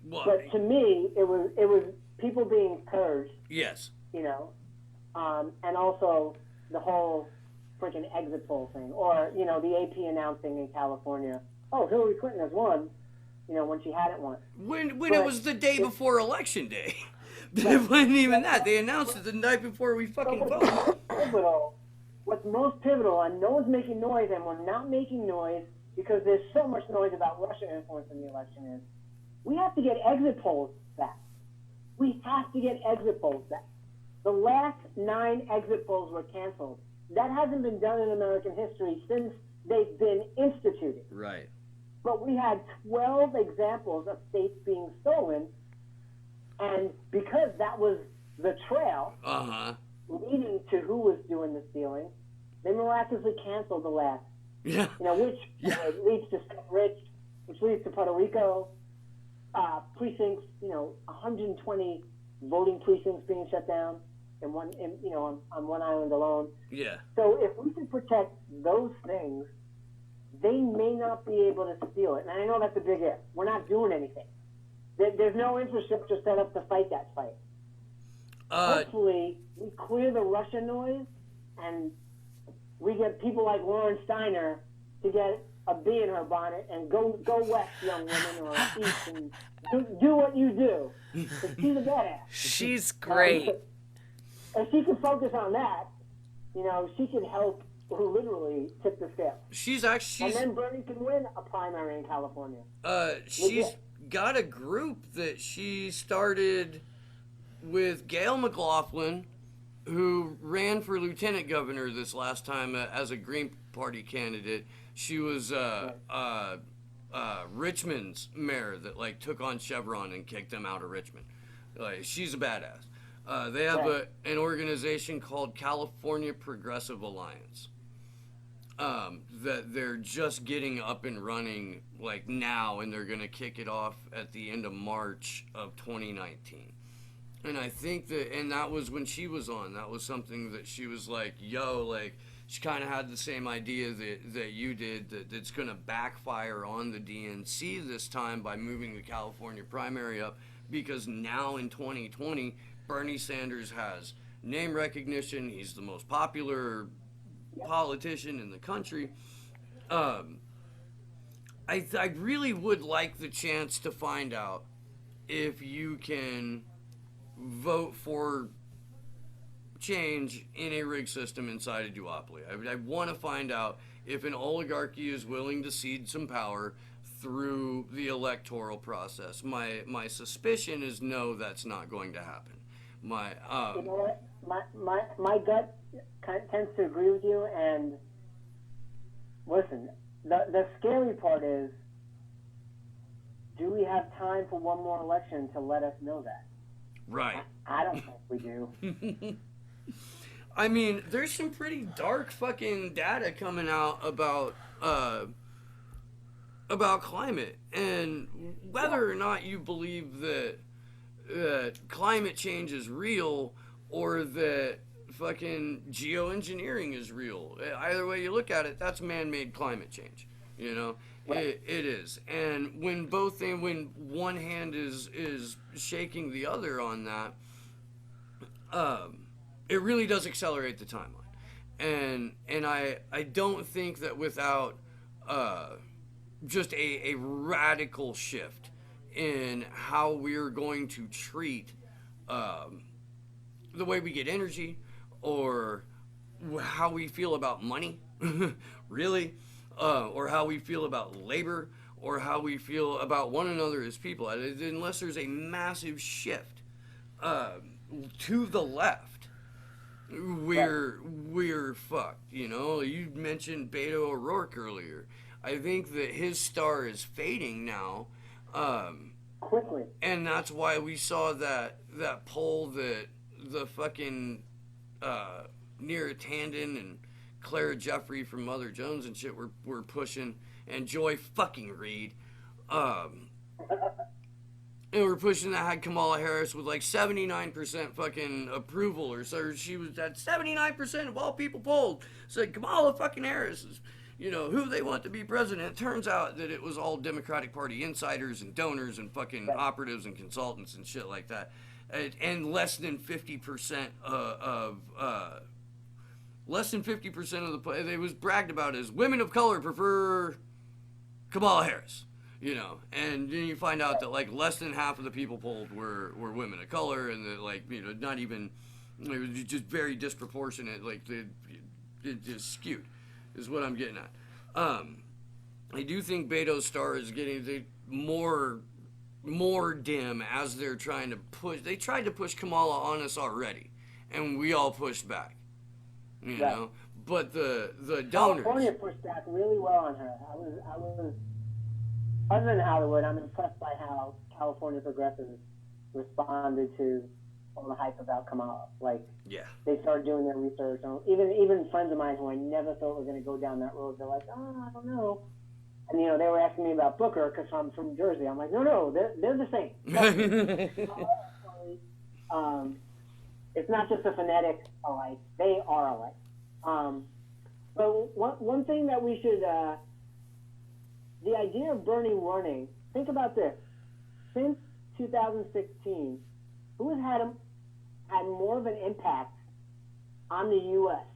But to me, it was people being purged,
Yes.
you know, and also the whole freaking exit poll thing, or, you know, the AP announcing in California, oh, Hillary Clinton has won, you know, when she hadn't won.
When it was the day before Election Day. It wasn't even that. They announced it the night before we fucking voted.
What's most pivotal, and no one's making noise, and we're not making noise because there's so much noise about Russia influence in the election, is we have to get exit polls back. We have to get exit polls back. The last 9 exit polls were canceled. That hasn't been done in American history since they've been instituted.
Right.
But we had 12 examples of states being stolen, and because that was the trail
Uh-huh.
leading to who was doing the stealing, they miraculously canceled the last
Yeah.
Which leads to Rich, which leads to Puerto Rico, precincts, 120 voting precincts being shut down on one island alone.
Yeah.
So if we can protect those things, they may not be able to steal it. And I know that's a big if. We're not doing anything. There's no infrastructure set up to fight that fight. Hopefully, we clear the Russia noise and we get people like Lauren Steiner to get a bee in her bonnet and go west, young woman, or east, and do what you do. Because she's a badass.
She's great.
If she can focus on that, she can help literally tip the scale. And then Bernie can win a primary in California.
She's got a group that she started with Gail McLaughlin, who ran for lieutenant governor this last time as a Green Party candidate. She was Richmond's mayor that took on Chevron and kicked them out of Richmond. She's a badass. They have an organization called California Progressive Alliance that they're just getting up and running now, and they're going to kick it off at the end of March of 2019. And I think that was when she was on. That was something that she was she kind of had the same idea that you did, that it's going to backfire on the DNC this time by moving the California primary up, because now in 2020, Bernie Sanders has name recognition. He's the most popular politician in the country. I really would like the chance to find out if you can vote for change in a rigged system inside a duopoly. I want to find out if an oligarchy is willing to cede some power through the electoral process. My suspicion is no, that's not going to happen.
You know what? My gut tends to agree with you, and listen, the scary part is, do we have time for one more election to let us know that?
Right.
I don't think we do.
I mean, there's some pretty dark fucking data coming out about climate, and whether or not you believe that climate change is real or that fucking geoengineering is real. Either way you look at it, that's man-made climate change. It is. And when one hand is shaking the other on that, it really does accelerate the timeline. And I don't think that without just a radical shift in how we're going to treat the way we get energy, or how we feel about money, really, or how we feel about labor, or how we feel about one another as people, unless there's a massive shift to the left, we're fucked. You mentioned Beto O'Rourke earlier. I think that his star is fading now.
Quickly.
And that's why we saw that poll that the fucking Neera Tanden and Clara Jeffrey from Mother Jones and shit were pushing, and Joy fucking Reid. And we're pushing that had Kamala Harris with 79% fucking approval, or so. She was at 79% of all people polled said Kamala fucking Harris is who they want to be president. It turns out that it was all Democratic Party insiders and donors and fucking operatives and consultants and shit like that. And less than 50% of the it was bragged about as women of color prefer Kamala Harris. And then you find out that less than half of the people polled were women of color, and that not even, it was just very disproportionate. It just skewed, is what I'm getting at. I do think Beto's star is getting more dim as they're trying to push. They tried to push Kamala on us already, and we all pushed back. You know, but the donors.
California pushed back really well on her. I was. Other than Hollywood, I'm impressed by how California progressives responded to all the hype about Kamala. Like,
Yeah.
they started doing their research. Even friends of mine who I never thought were going to go down that road, they're like, I don't know. And, they were asking me about Booker because I'm from Jersey. I'm like, no, they're the same. It's not just a phonetic alike. They are alike. But one thing that we should, the idea of Bernie running, think about this. Since 2016, who has had more of an impact on the U.S.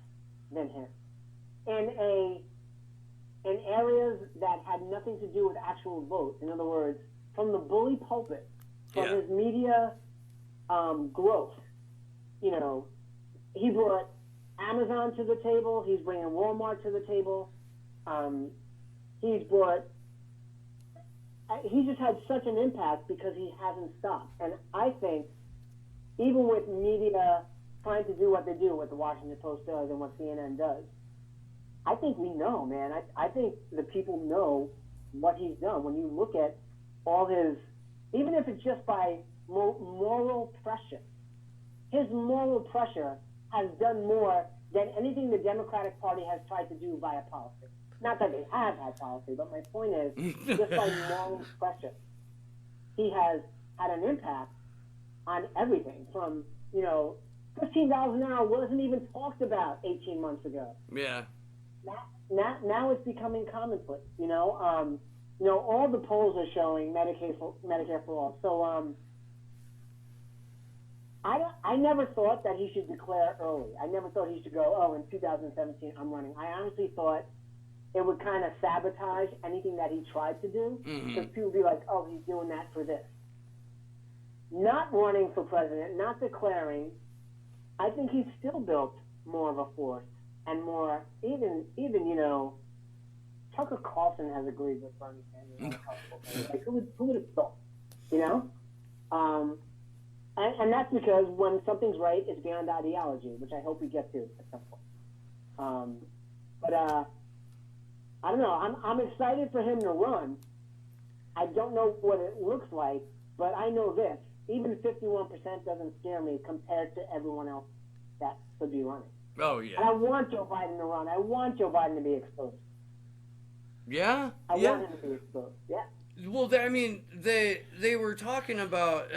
than him? In areas that had nothing to do with actual votes. In other words, from the bully pulpit, from his media growth. He brought Amazon to the table. He's bringing Walmart to the table. He's just had such an impact because he hasn't stopped. And I think even with media trying to do what they do, what the Washington Post does and what CNN does, I think we know, man. I think the people know what he's done. When you look at all his, even if it's just by moral pressure, his moral pressure has done more than anything the Democratic Party has tried to do via policy. Not that they have had policy, but my point is, just by moral pressure, he has had an impact on everything from, $15 an hour wasn't even talked about 18 months ago.
Yeah.
Now it's becoming commonplace, all the polls are showing Medicare for all. So, I never thought that he should declare early. I never thought he should go, in 2017, I'm running. I honestly thought it would kind of sabotage anything that he tried to do, because people would be like, he's doing that for this. Not running for president, not declaring, I think he's still built more of a force and more, even Tucker Carlson has agreed with Bernie Sanders on a couple of things. Like, who would have thought, And that's because when something's right, it's beyond ideology, which I hope we get to at some point. But I don't know. I'm excited for him to run. I don't know what it looks like, but I know this. Even 51% doesn't scare me compared to everyone else that could be running.
Oh, yeah.
And I want Joe Biden to run. I want Joe Biden to be exposed.
Yeah?
I want him to be exposed. Yeah.
Well, they were talking about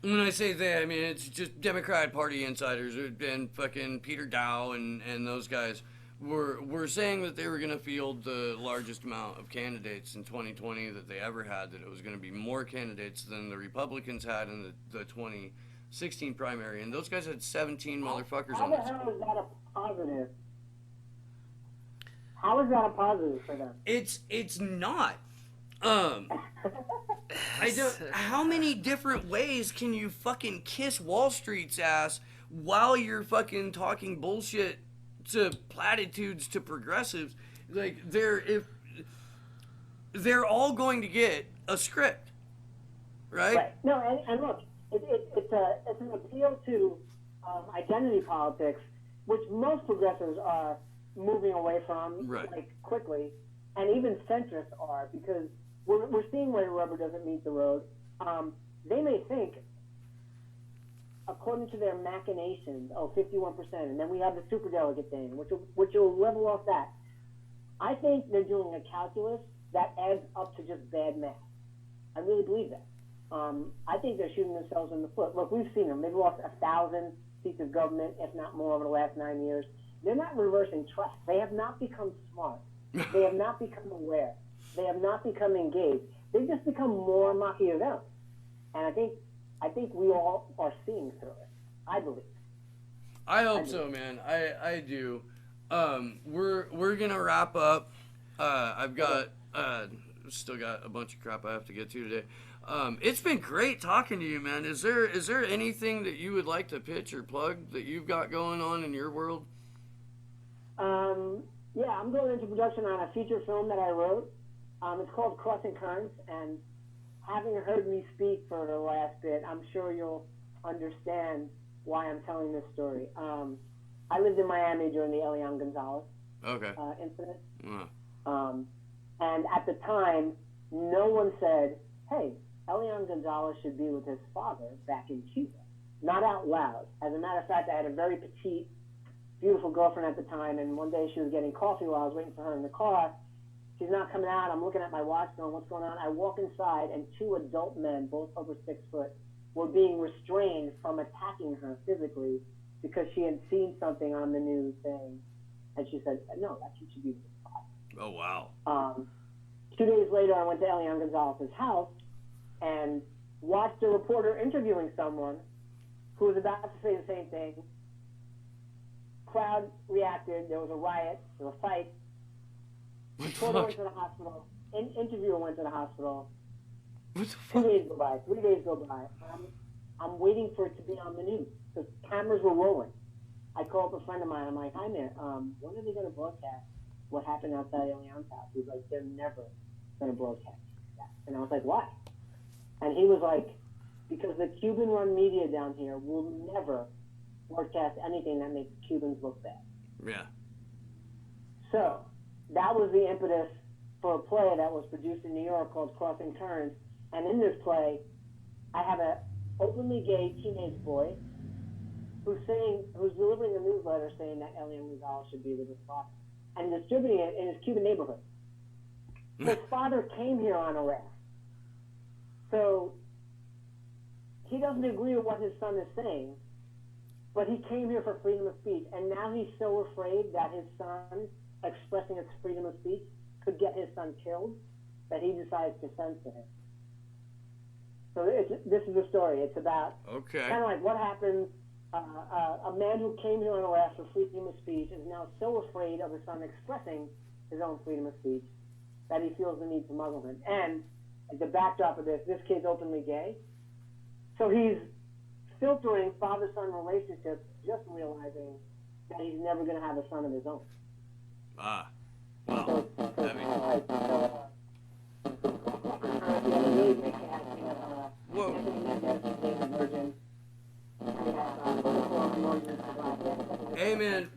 when I say they, I mean it's just Democratic Party insiders and fucking Peter Dow and those guys were saying that they were going to field the largest amount of candidates in 2020 that they ever had, that it was going to be more candidates than the Republicans had in the 2016 primary, and those guys had 17 motherfuckers
How
on
the
it.
hell is that a positive? How is that a positive for them?
It's not. I don't. How many different ways can you fucking kiss Wall Street's ass while you're fucking talking bullshit to platitudes to progressives? Like they're all going to get a script, right?
Right. No, and look, it's an appeal to identity politics, which most progressives are moving away from,
Right.
like, quickly, and even centrists are, because we're seeing where the rubber doesn't meet the road. They may think, according to their machinations, 51%, and then we have the superdelegate thing, which will level off that. I think they're doing a calculus that adds up to just bad math. I really believe that. I think they're shooting themselves in the foot. Look, we've seen them. They've lost 1,000 seats of government, if not more, over the last 9 years. They're not reversing track. They have not become smart. They have not become aware. They have not become engaged. They've just become more Machiavellian. And I think we all are seeing through it. I believe.
I hope so, man. I do. We're gonna wrap up. I've got still got a bunch of crap I have to get to today. It's been great talking to you, man. Is there anything that you would like to pitch or plug that you've got going on in your world?
Yeah, I'm going into production on a feature film that I wrote. It's called Crossing Currents, and having heard me speak for the last bit, I'm sure you'll understand why I'm telling this story. I lived in Miami during the Elian Gonzalez incident.
Uh.
And at the time, no one said, hey, Elian Gonzalez should be with his father back in Cuba. Not out loud. As a matter of fact, I had a very petite, beautiful girlfriend at the time, and one day she was getting coffee while I was waiting for her in the car. She's not coming out. I'm looking at my watch going, what's going on? I walk inside, and two adult men, both over 6 foot, were being restrained from attacking her physically because she had seen something on the news saying, and she said, no, that should be with his father.
Oh, wow.
2 days later, I went to Elian Gonzalez's house and watched a reporter interviewing someone who was about to say the same thing. Crowd reacted. There was a riot. There was a fight. Reporter went to the hospital. Interviewer went to the hospital.
What the
2
fuck?
days go by. 3 days go by. I'm waiting for it to be on the news. The cameras were rolling. I called up a friend of mine. I'm like, hi, man. When are they going to broadcast what happened outside Elian's house? He's like, they're never going to broadcast that. And I was like, why? And he was like, because the Cuban-run media down here will never broadcast anything that makes Cubans look bad.
Yeah.
So that was the impetus for a play that was produced in New York called Crossing Currents. And in this play, I have an openly gay teenage boy who's delivering a newsletter saying that Elian Gonzalez should be with his father and distributing it in his Cuban neighborhood. His father came here on a raft. So he doesn't agree with what his son is saying, but he came here for freedom of speech, and now he's so afraid that his son expressing his freedom of speech could get his son killed that he decides to censor him. So this is the story. It's about
Okay.
kind of like what happens. A man who came here on a raft for freedom of speech is now so afraid of his son expressing his own freedom of speech that he feels the need to muzzle him. And the backdrop of this kid's openly gay. So he's filtering father-son relationships, just realizing that he's never going to have a son of his own.
Ah. Wow. Heavy.
Whoa.
Hey man,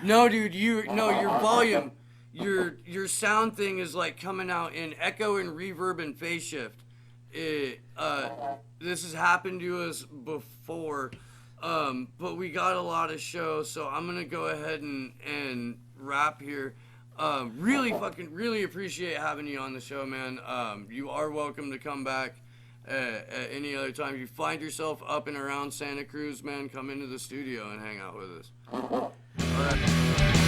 no dude, your volume, your sound thing is like coming out in echo and reverb and phase shift. This has happened to us before, but we got a lot of shows, so I'm gonna go ahead and wrap here. Really appreciate having you on the show, man. You are welcome to come back at any other time. If you find yourself up and around Santa Cruz, man, come into the studio and hang out with us. All right.